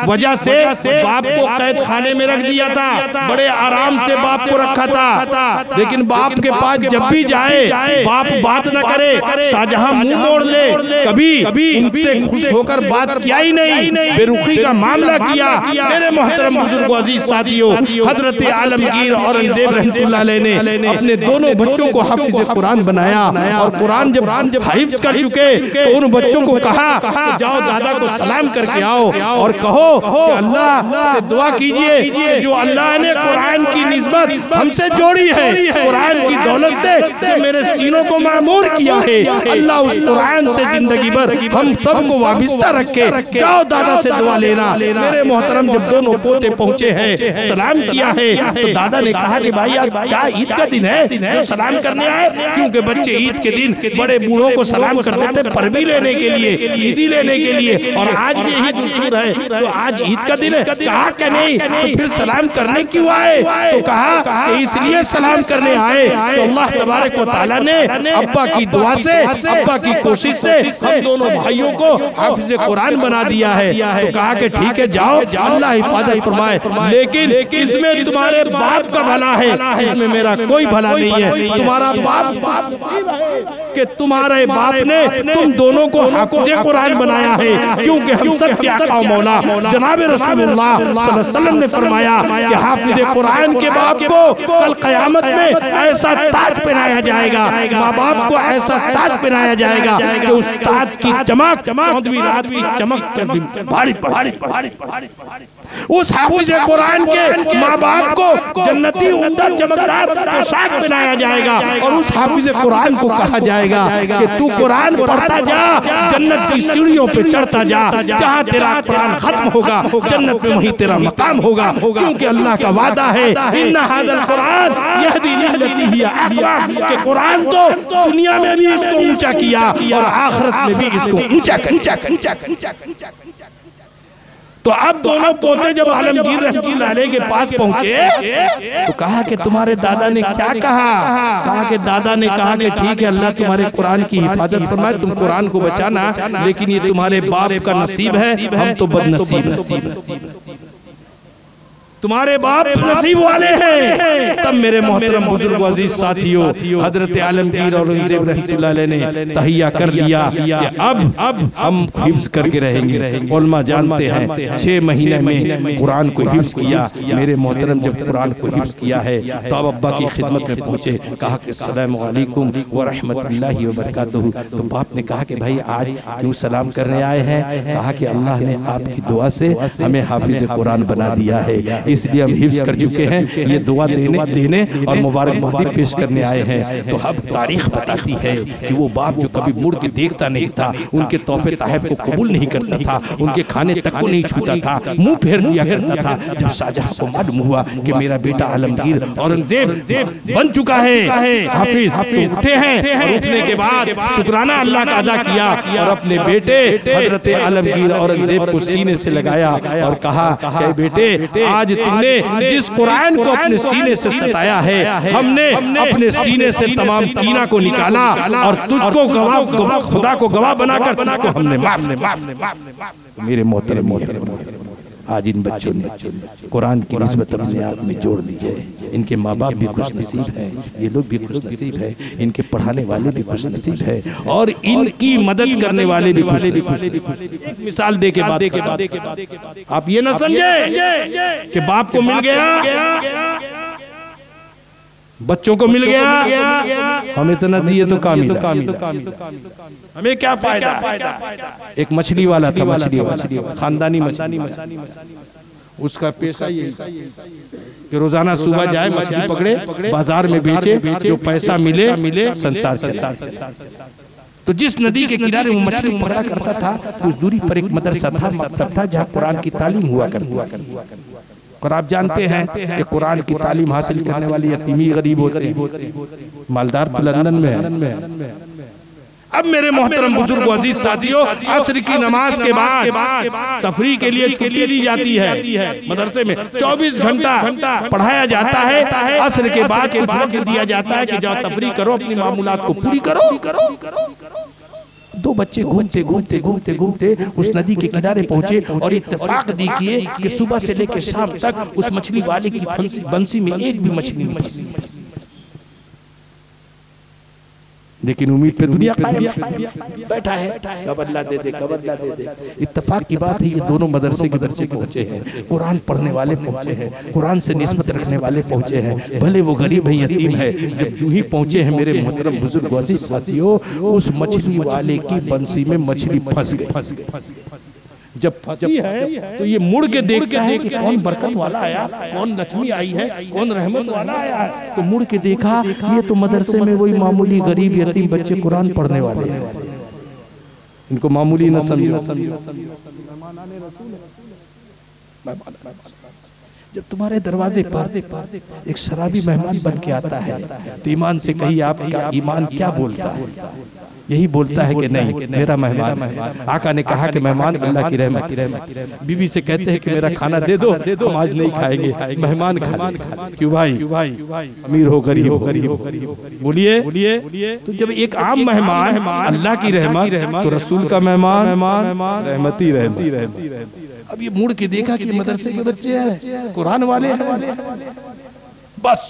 वजह से बाप को कैद खाने में रख दिया था। बड़े आराम से बाप को रखा था, लेकिन बाप के पास जब भी जाए बाप बात न करे, शाहजहां मुंह मोड़ ले, कभी उनसे खुश होकर बात किया ही नहीं, बेरुखी का मामला किया। मेरे मोहतरम बुजुर्ग अजीज साथियों, हजरत आलमगीर औरंगजेब रहमतुल्लाह अलैह ने अपने दोनों बच्चों को हाफिज कुरान बनाया और कुरान जब हाफिज कर चुके तो उन बच्चों को कहा जाओ दादा को सलाम करके आओ और कहो कि अल्लाह से दुआ कीजिए कि जो अल्लाह ने कुरान की निस्बत हमसे जोड़ी है, कुरान की दौलत से जो मेरे सीनों को मामूर किया है, अल्लाह उस कुरान से जिंदगी भर हम सबको वाबिस्ता रखे। जाओ दादा से दुआ लेना। मेरे मोहतरम जब दोनों पोते पहुंचे हैं, सलाम किया है, तो दादा ने कहा कि भाई आज क्या ईद का दिन है जो सलाम करने आए? क्योंकि बच्चे ईद के दिन बड़े बूढ़ों को सलाम करते थे परवी लेने के लिए, ईदी लेने के लिए, और आज भी यही दुस्तूर है। तो आज ईद का दिन है। कहा कि नहीं, तो फिर सलाम करने क्यों आए? तो कहा कि इसलिए सलाम करने आए तो अल्लाह तबारक व तआला ने अब्बा की दुआ से, अब्बा की कोशिश से हम दोनों भाइयों को हाफिज कुरान बना दिया है। तो कहा कि ठीक है जाओ, अल्लाह हिफाजत फरमाए, लेकिन इसमें तुम्हारे बाप का भला है, इसमें मेरा कोई भला नहीं है। तुम्हारा बाप कि तुम्हारे बाप ने तुम दोनों को हाफिज कुरान बनाया है, क्योंकि हम सब के आका मौला जनाब रसूलुल्लाह सल्लल्लाहु अलैहि वसल्लम ने फरमाया कि हाफिज कुरान के बाप को कल क़यामत में ऐसा ताज पहनाया जाएगा, माँ बाप को ऐसा ताज पहनाया जाएगा कि उस ताज की चमक 14वीं रात की चमक भारी उस हाफिज कुरान के माँ बाप को जन्नती उम्दा चमकदार पोशाक पहनाया जाएगा और उस हाफिज कुरान को कहा जाएगा कि तू कुरान पढ़ता जा, जन्नत की सीढ़ियों पे चढ़ता जा, जहाँ तेरा कुरान खत्म होगा जन्नत में वहीं तेरा मकाम होगा। क्योंकि अल्लाह का वादा है इन्ना हाज़ल कुरान यहदी लिल्लती हिय अक़वम, कि कुरान तो दुनिया में भी इसको ऊंचा किया और आखिरत में भी इसको ऊंचा कर। तो अब दोनों पोते जब आलमगीर रहमतुल्लाह अलैह के पास पहुंचे तो कहा कि तुम्हारे दादा ने क्या कहा कि दादा ने कहा कि ठीक है अल्लाह तुम्हारे कुरान की हिफाजत फरमाए, तुम कुरान को बचाना, लेकिन ये तुम्हारे बाप का नसीब है, हम तो बदनसीब तुम्हारे बाप नसीब वाले हैं। तब मेरे मोहतरम बुजुर्ग अजीज साथियों, हजरत आलमगीर औरंगजेब रहमतुल्लाह अलैह ने तहिया कर लिया कि अब हम हिफ्ज करके रहेंगे। उलमा जानते हैं 6 महीने में कुरान को हिफ्ज किया। मेरे मोहतरम जब कुरान को हिफ्ज किया है तो अब अब्बा की खिदमत में पहुंचे, कहा कि अस्सलामु अलैकुम व रहमतुल्लाहि व बरकातुहू। तो बाप ने कहा कि भाई आज क्यों सलाम करने आए हैं? कहा कि अल्लाह ने आपकी दुआ से हमें हाफिज कुरान बना दिया है, इसलिए हम हिफ्ज कर चुके हैं। ये दुआ देने और मुबारकबादी पेश करने आए हैं। तो अब तारीख बताती है कि वो बाप जो कभी मुड़ के देखता नहीं था, उनके तोहफे तहफ को कबूल नहीं करता था, उनके खाने तक को नहीं छूता था, मुंह फेर लिया करता था। जब शाहजहां को मालूम हुआ कि मेरा बेटा आलमगीर औरंगजेब बन चुका है हाफिज, तो उठे हैं और उठने के बाद शुक्राना अल्लाह का अदा किया और अपने बेटे हजरत आलमगीर औरंगजेब को सीने से लगाया और कहा कि बेटे आज तुमने जिस कुरान को अपने सीने से सताया है, हमने अपने सीने से तमाम कीना को निकाला और तुझको गवाह खुदा को गवाह बनाकर तुझको हमने माफ। मेरे मोहतरम आज इन बच्चों ने कुरान की निस्बत अपने आप में जोड़ दी है। इनके माँ बाप भी खुश नसीब हैं, ये लोग भी खुश नसीब हैं, इनके पढ़ाने वाले भी खुश नसीब है और इनकी मदद करने वाले भी खुश नसीब। एक मिसाल दे के बाद आप ये ना समझे कि बाप को मिल गया, बच्चों को मिल गया, हम इतना दिए तो काम हमें क्या फायदा। एक मछली वाला था, मछली खानदानी मछली, उसका पेशा ये कि रोजाना सुबह जाए मछली पकड़े, बाजार में बेचे, जो पैसा मिले संसार चला। तो जिस नदी के किनारे वो मछली पकड़ा करता था, उस दूरी पर एक मदरसा था, मकतब था, जहाँ कुरान की तालीम हुआ करती। और आप जानते हैं कि कुरान की तालीम हासिल करने वाली यतीमी गरीब होते हैं, मालदार तो लंदन में है। अब मेरे मोहतरम बुजुर्ग अजीज साथियों, असर की नमाज के बाद तफरी के लिए छुट्टी दी जाती है। मदरसे में 24 घंटा पढ़ाया जाता है। असर के बाद कुछ वक्त दिया जाता है कि जाओ तफरी करो, अपनी मामूलात को पूरी करो। दो बच्चे घूमते उस नदी के किनारे पहुंचे और इत्तेफाक देखिए कि सुबह से लेकर शाम तक उस मछली वाले की बंसी में एक भी मछली नहीं फंसी। लेकिन उम्मीद पे दुनिया बैठा है, कब अल्लाह दे दे। इत्तेफाक की बात है, ये दोनों मदरसे के बच्चे पहुंचे हैं, कुरान पढ़ने वाले पहुंचे हैं, कुरान से निस्बत रखने वाले पहुंचे हैं, भले वो गरीब है, यतीम है। जब यूं ही पहुंचे हैं मेरे मोहतरम बुजुर्ग अजीज साथियों, उस मछली वाले की बंसी में मछली फंस गई। जब फंसी है तो ये मुड़ के देखता है कि कौन बरकत वाला आया, कौन लक्ष्मी आई है, कौन रहमत वाला आया है। तो मुड़ के देखा, ये तो मदरसे में वही मामूली गरीब यतीम बच्चे कुरान पढ़ने वाले हैं, इनको मामूली न समझो। जब तुम्हारे दरवाजे पर एक शराबी मेहमान बन के आता है तो ईमान से कहिए आपका ईमान क्या बोलता है? यही बोलता है कि नहीं, मेरा मेहमान है। आका ने कहा कि मेहमान अल्लाह की रहमत। बीवी से कहते हैं कि मेरा खाना दे दो, हम आज नहीं खाएंगे, मेहमान खा। क्यों भाई, अमीर हो गरीब हो, बोलिए। तो जब एक आम मेहमान अल्लाह की रहमत, तो रसूल का मेहमान रहमती रहमती। अब ये मुड़ के देखा कि मदरसे के बच्चे हैं, कुरान वाले हैं। बस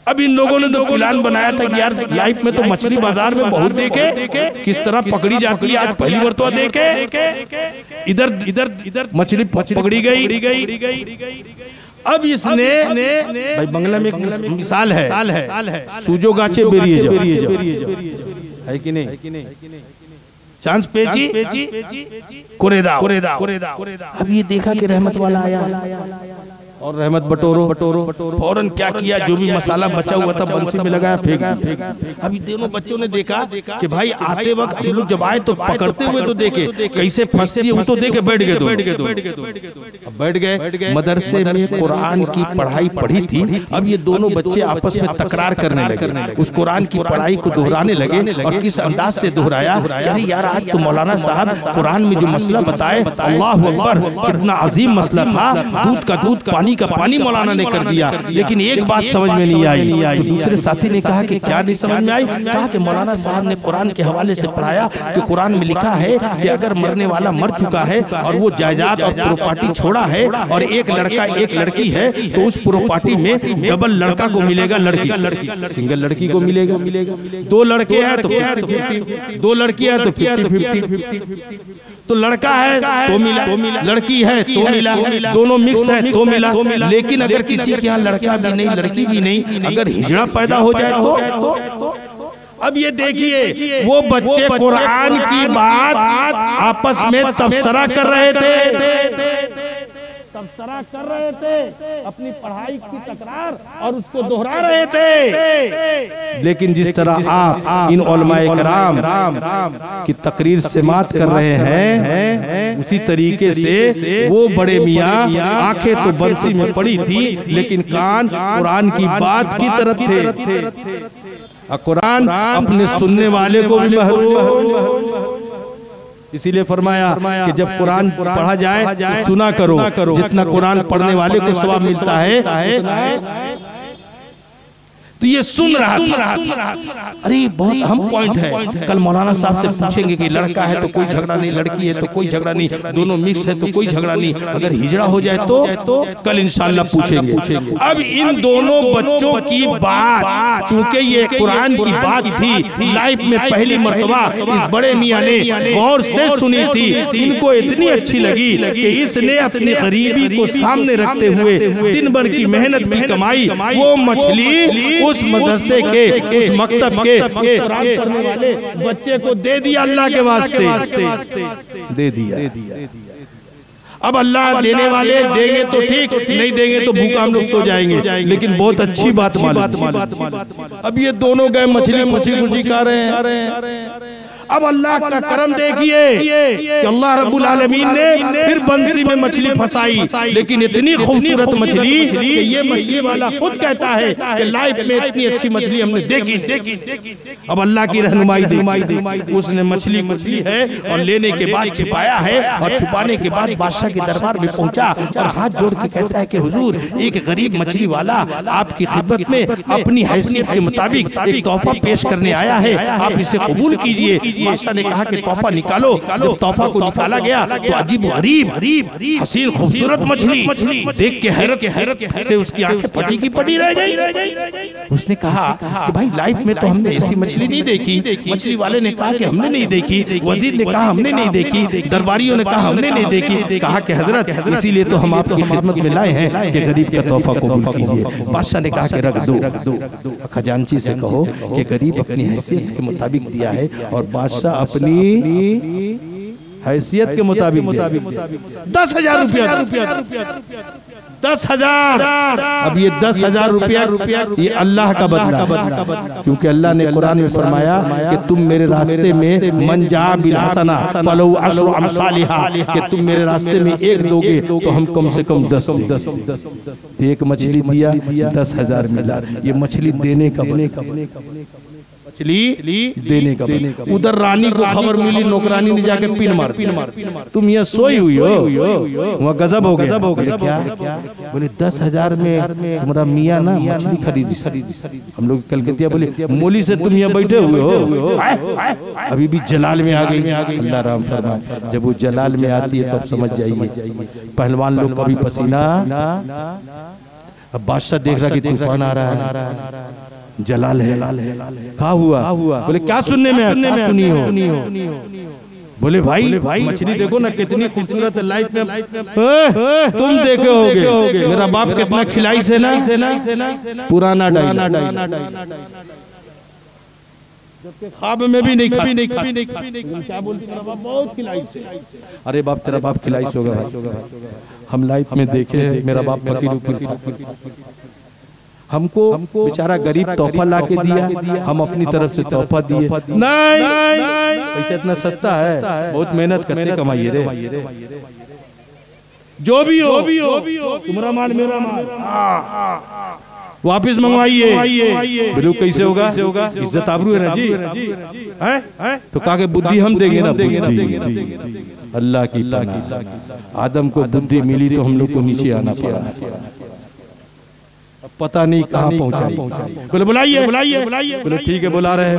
अब इन लोगों ने तो प्लान बनाया था कि यार लाइफ में तो मछली बाजार में बहुत देखे किस तरह पकड़ी जाती है, आज पहली मरतबा देखे। इधर मछली पकड़ी गई। अब इसने भाई बंगला में एक मिसाल है, सूजो गाचे बेरिए है कि नहीं, चांस पेची कुरेदा। अब ये देखा कि रहमत वाला आया और रहमत बटोरो। फौरन क्या किया, जो भी मसाला बचा हुआ था बंसी में लगाया, फेंक। अभी दोनों बच्चों ने देखा कि भाई आते वक्त हम लोग जब आए तो पकड़ते हुए तो देखे, कैसे फंसती है वो तो देखे, बैठ गए। मदरसे में कुरान की पढ़ाई पढ़ी थी। अब ये दोनों बच्चे आपस में तकरार करने लगे, उस कुरान की पढ़ाई को दोहराने लगे। और किस अंदाज से दोहराया, अरे यार आज तो मौलाना साहब कुरान में जो मसला बताए, अल्लाह अकबर, कितना अजीम मसला था। दूध का दूध, पानी का पानी मौलाना ने कर दिया। लेकिन एक बात समझ में नहीं आई। दूसरे साथी ने कहा कि क्या नहीं समझ में आई? कहा कि मौलाना साहब ने कुरान के हवाले से पढ़ाया कि कुरान में लिखा है कि अगर मरने वाला मर चुका है और वो जायदाद और प्रॉपर्टी छोड़ा है और एक लड़का एक लड़की है, तो उस प्रॉपर्टी में डबल लड़का को मिलेगा, लड़की सिंगल लड़की को मिलेगा। दो लड़के हैं तो 50, दो लड़की है तो 50-50। तो लड़का है तो मिला, लड़की है तो मिला, दोनों मिक्स है तो मिला। लेकिन अगर किसी के यहाँ लड़का भी नहीं, लड़की भी नहीं, अगर हिजड़ा पैदा हो जाए तो अब ये देखिए, वो बच्चे कुरान की बात आपस में तबसरा कर रहे थे। तस्करा कर रहे थे, अपनी पढ़ाई की तकरार और उसको दोहरा रहे थे। लेकिन जिस तरह आप इन उलमाए कराम की तकरीर से मात कर रहे हैं, उसी तरीके से वो बड़े मियाँ आंखें तो बंसी में पड़ी थी लेकिन कान कुरान की बात की तरफ थे। कुरान अपने सुनने वाले को भी महरूम। इसीलिए फरमाया कि जब कुरान पढ़ा जाए तो सुना करो, जितना कुरान पढ़ने वाले को सवाब मिलता है। तो ये सुन रहा था। अरे बहुत अहम पॉइंट है। कल मौलाना साहब से पूछेंगे कि लड़का है तो कोई झगड़ा नहीं, लड़की है तो कोई झगड़ा नहीं, दोनों मिक्स है तो कोई झगड़ा नहीं, अगर हिजड़ा हो जाए तो कल इंशाल्लाह पूछेंगे। अब इन दोनों बच्चों की बात, चूंकि ये कुरान की बात थी, लाइफ में पहली मर्तबा इस बड़े मियाँ ने गौर से सुनी थी, इनको इतनी अच्छी लगी कि इसने अपनी गरीबी को सामने रखते हुए दिन भर की मेहनत की कमाई, वो मछली उस मदरसे के, उस मकतब के कुरान पढ़ने वाले बच्चे को दे दिया। अल्लाह के वास्ते दे दिया। अब अल्लाह देने वाले देंगे तो ठीक, नहीं देंगे तो भूखा हम लोग सो जाएंगे। लेकिन बहुत अच्छी बात मालूम, अब ये दोनों गए मछली मुर्ची खा रहे हैं। अब अल्लाह का करम देखिए कि अल्लाह रब्बुल आलमीन ने फिर बंसी में मछली फंसाई, लेकिन इतनी खूबसूरत मछली कि ये मछली वाला खुद कहता है कि लाइफ में इतनी अच्छी मछली हमने देखी। अब अल्लाह की रहनुमाई दी, उसने मछली है और लेने के बाद छिपाया है, और छुपाने के बाद बादशाह के दरबार में पहुंचा और हाथ जोड़ के कहता है कि हुजूर, एक गरीब मछली वाला आपकी खिदमत में अपनी हैसियत के मुताबिक एक तोहफा पेश करने आया है, आप इसे कबूल कीजिए। बादशाह ने कहा कि तोहफा निकालो। जब तोहफा को निकाला गया तो अजीब गरीब हसीन खूबसूरत मछली देख के हैरत से उसकी आंखें पटी की पटी रह गई। उसने कहा कि भाई लाइफ में तो हमने ऐसी मछली नहीं देखी। मछली वाले ने कहा कि हमने नहीं देखी, वजीर ने कहा हमने नहीं देखी, दरबारियों ने कहा हमने नहीं देखी। कहा कि हजरत, इसीलिए तो हम आपकी खिदमत में लाए हैं कि गरीब का तोहफा कबूल कीजिए। बादशाह ने कहा कि रख दो, खजांची से कहो कि गरीब अपनी हैसियत के मुताबिक दिया है, और बादशाह अपनी हैसियत के मुताबिक 10,000 रुपया 10,000। अब ये 10,000 रुपया ये अल्लाह का बदला, क्योंकि अल्लाह ने कुरान में फरमाया कि तुम मेरे रास्ते में मन जा बिल हसना फलहु अशरु अमसालिहा, कि तुम मेरे रास्ते में एक दोगे तो हम कम से कम 10। एक मछली दिया 10,000 मिला। ये मछली देने का मछली देने का। उधर रानी को खबर मिली, नौकरानी ने जाके पिन मार, तुम यहाँ सोई हुई हो, वहाँ गजब हो गया। क्या बोले 10,000 में तुम्हारा मियाँ ना मछली खरीदी। हम लोग कलकतिया बोले मोली से तुम यहाँ बैठे हुए हो, अभी भी जलाल में आ गई। अल्लाह राम फरमाए, जब वो जलाल में आती है तब समझ जाइए पहलवान लोग कभी पसीना। अब बादशाह देख रहा कि तूफान आ रहा है, जलाल है। कहा हुआ? बोले क्या सुनने में सुनी हो? बोले भाई मछली देखो ना कितनी खूबसूरत है, लाइफ में तुम देखे होगे मेरा बाप कितना खिलाई से ना पुराना ख्वाब में भी नहीं क्या बोलती मेरा बाप बहुत खिलाई से। अरे बाप तेरा बाप खिलाई से होगा भाई, हम लाइफ में देखे हैं मेरा बाप फकीर हमको बेचारा गरीब तोहफा ला के दिया, हम अपनी तरफ से तोहफा दिए। नहीं पैसा इतना सस्ता है, बहुत मेहनत करते कमाइए रे। जो भी हो तुम्हारा माल मेरा माल, वापिस मंगवाइए। बिल्कुल कैसे होगा? इज्जत आबरू है ना जी, है? तो कहा कि बुद्धि हम देंगे ना, अल्लाह की पनाह। आदम को बुद्धि मिली तो हम लोग को नीचे आना पड़ा, पता नहीं कहाँ पहुँचा। बोले बुलाइए। बोले ठीक है बुला रहे हैं।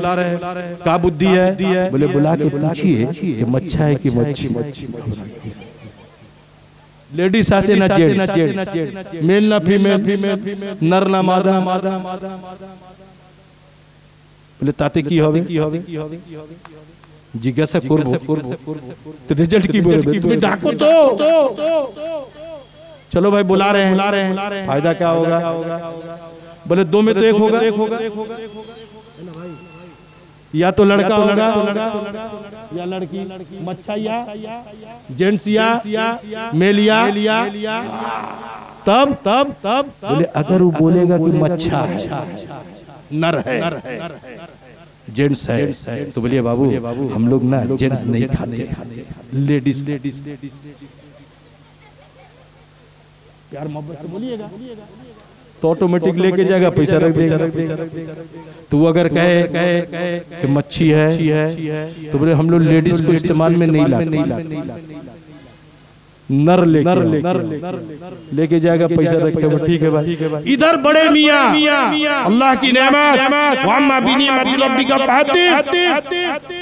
कहाँ बुद्धि है? बोले बुला के पूछिए कि मच्छा है कि मच्छी। लेडीज आचे ना जेंट्स, मेल ना फीमेल, नर ना मादा। बोले ताते की होवे? जिज्ञासा करबो तो रिजल्ट की बोले डाको तो। चलो भाई बुला रहे हैं, फायदा क्या होगा? बोले 2 में तो 1 होगा। या तो लड़का होगा या लड़की, मच्छा या जेंट्स या मेल या तब बोले अगर वो बोलेगा कि मच्छा है, नर है, जेंट्स है, तो बोलिए बाबू हम लोग ना जेंट्स नहीं खाते, लेडीज। प्यार मोहब्बत से बोलिएगा तो ऑटोमेटिक लेके जाएगा, पैसा रख देगा। तू अगर कहे कि मच्छी है तो बोले हम लोग लेडीज को इस्तेमाल में नहीं लाते, नर लेके जाएगा, पैसा रखेगा, ठीक है भाई। इधर बड़े मियाँ अल्लाह की नेमत, वाम्मा बिनियमति रब्बिका फहद्दिथ,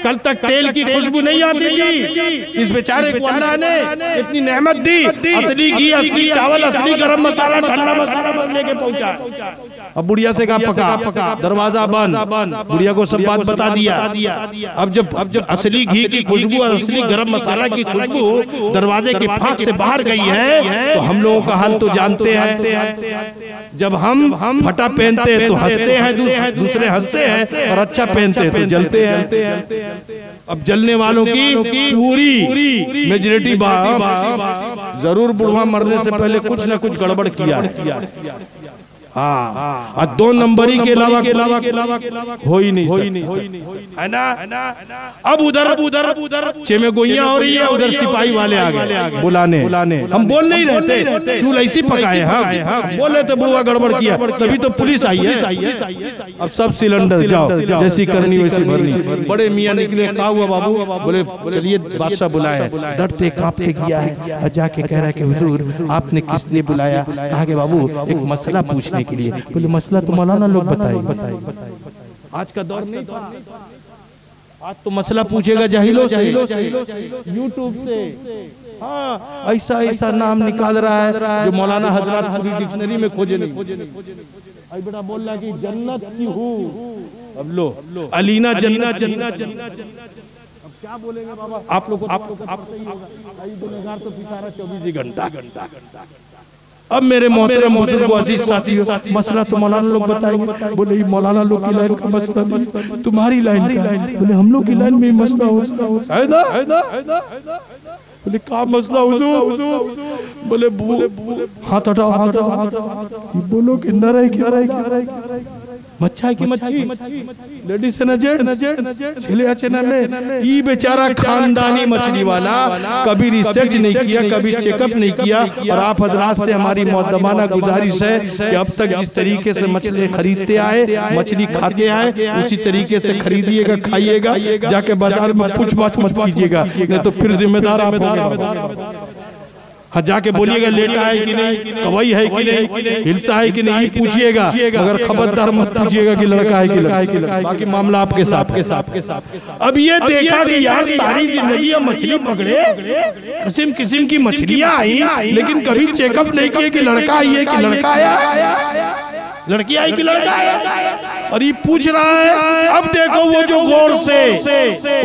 कल तक तेल की खुशबू नहीं आती थी, इस बेचारे को अल्लाह ने इतनी नेमत दी, असली घी, असली चावल, असली गरम मसाला, ठंडा मसाला लेके पहुंचा। अब बुढ़िया से कहा पका, दरवाजा बंद, बुढ़िया को सब बात बता दिया। अब जब असली घी की खुशबू और असली गरम मसाला की खुशबू दरवाजे के फांक से बाहर गई है तो हम लोगों का हाल तो जानते हैं। जब हम फटा पहनते हैं तो हंसते हैं, दूसरे हंसते हैं, और अच्छा पहनते हैं तो जलते हैं। अब जलने वालों की पूरी मेजॉरिटी जरूर बुढ़वा मरने से पहले कुछ न कुछ गड़बड़ किया है। हाँ, 2 नंबरी के अलावा हो ही नहीं, है ना। अब उधर चेमे गोइयां हो रही है, उधर सिपाही वाले आ गए बुलाने। हम बोल नहीं रहते, चूल ऐसी पकाए, हाँ बोले तो बुआ गड़बड़ किया, तभी तो पुलिस आई है। अब सब सिलेंडर जाओ, जैसी करनी वैसी भरनी। बड़े मियाँ निकले, क्या हुआ बाबू? बोले चलिए बादशाह बुलाया। डरते कांपते गया है, जाके कह रहा है कि हुजूर आपने किसने बुलाया? कहा कि बाबू एक मसला पूछने के लिए। बोले मसला तो मौलाना लोग बताए। आज का दौर नहीं था, आज तो मसला पूछेगा जाहिलो से, यूट्यूब से। हाँ, ऐसा नाम निकाल रहा है जो मौलाना हजरत पूरी डिक्शनरी में खोजे नहीं। आई बेटा बोल रहा कि जन्नत की हूँ, अब लो अलीना जन्नत। अब क्या बोलेंगे बाबा? आप लोग गुनहगार तो पिसारा 24 घंटा। अब मेरे मोहतरम बुजुर्ग अजीज साथियों, मसला तो मौलाना लोग बताएंगे। बोले मौलाना लोग की लाइन का मसला नहीं, तुम्हारी लाइन का। बोले हम लोग की लाइन में मसला है ना। बोले क्या मसला हुजूर? बोले हाथ हटाओ, बोलो कि नर है कि मच्छा है कि मच्छी, लेडीज है ना जेंट्स, छिले अच्छे ना ले। ये बेचारा खानदानी मछली वाला कभी रिसर्च नहीं किया, कभी चेकअप नहीं किया। और आप हजरात से हमारी मुअद्दबाना गुजारिश है कि अब तक जिस तरीके से मछली खरीदते आए, मछली खाते आए, उसी तरीके से खरीदिएगा, खाइएगा। जाके बाजार में पूछ पाछ मत कीजिएगा, नहीं तो फिर जिम्मेदार आप होंगे। हाँ, जाके बोलिएगा लेटा है कि नहीं, कवई है कि नहीं, हिलसा है कि नहीं, पूछिएगा। मगर खबरदार मत पूछिएगा कि लड़का है कि लड़का। बाकी मामला आपके साथ। अब ये देखा कि यार सारी जिंदगी मछली पकड़े, किस्म की मछलियां आई, लेकिन कभी चेकअप नहीं किए कि लड़का आई है कि लड़का आया, लड़की आई कि लड़का आया। और ये पूछ रहा है। अब देखो वो जो गौर से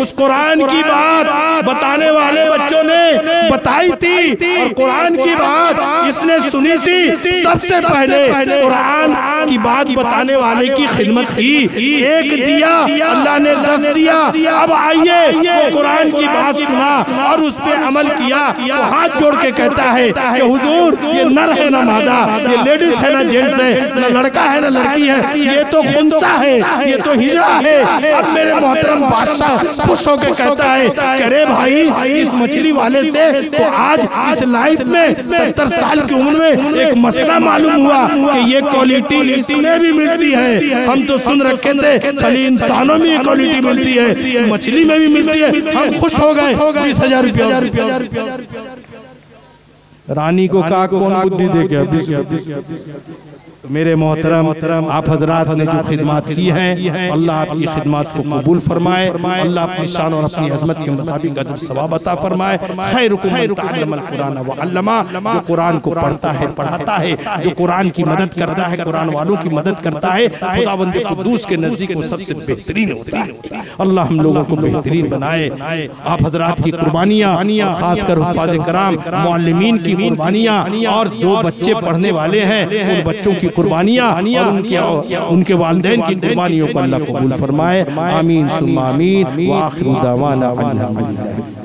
उस कुरान की बात बताने वाले बच्चों ने बताई थी, और कुरान की बात इसने सुनी थी। सबसे पहले कुरान की बात बताने वाले की खिदमत की। एक दिया अल्लाह ने 10 दिया। अब आइए वो कुरान की बात सुना और उस पर अमल किया, तो हाथ जोड़ के कहता है कि हुजूर ये नर है ना मादा, ये लेडीज है ना जेंट्स है, ना लड़का है ना लड़की है, ये तो खुंसा है, ये तो हिजड़ा है। अब मेरे मोहतरम बादशाह खुश होकर कहता है, अरे भाई इस मछली वाले से तो आज इस लाइफ में 70 साल की उम्र में एक मसला मालूम हुआ कि ये क्वालिटी इसमें भी मिलती है। हम तो सुन रखे थे खाली इंसानों में ये क्वालिटी मिलती है, मछली में भी मिलती है। हम खुश हो गए। 20,000 रुपया रानी को कहा कौन बुद्धि दे गया? 20,000। तो मेरे मोहतरम आप हजरात ने जो खिदमत की हैं, अल्लाह आपकी खिदमत को कबूल फरमाए। अल्लाह अपनी शान और अपनी अज़मत के मुताबिक अजर सवाब अता फरमाए। खैरुकुम मन तअल्लमल कुरान व अल्लमा, जो कुरान को पढ़ता है, पढ़ाता है, जो कुरान की मदद करता है, कुरान वालों की मदद करता है, खुदावंद कुद्दूस के नजदीक वो सबसे बेहतरीन होता है। अल्लाह हम लोगों को बेहतरीन बनाए। आप हजरात की कुर्बानियाँ, खासकर हुफ़ाज़ कराम, मुअल्लिमीन की कुर्बानियाँ, और 2 बच्चे पढ़ने वाले हैं, उन बच्चों की कुर्बानियाँ और उनके वालिदैन की कुर्बानियों को अल्लाह कबूल फरमाए। आमीन सुम्मा आमीन। व आखिरु दावाना अनिल हम्दुलिल्लाह।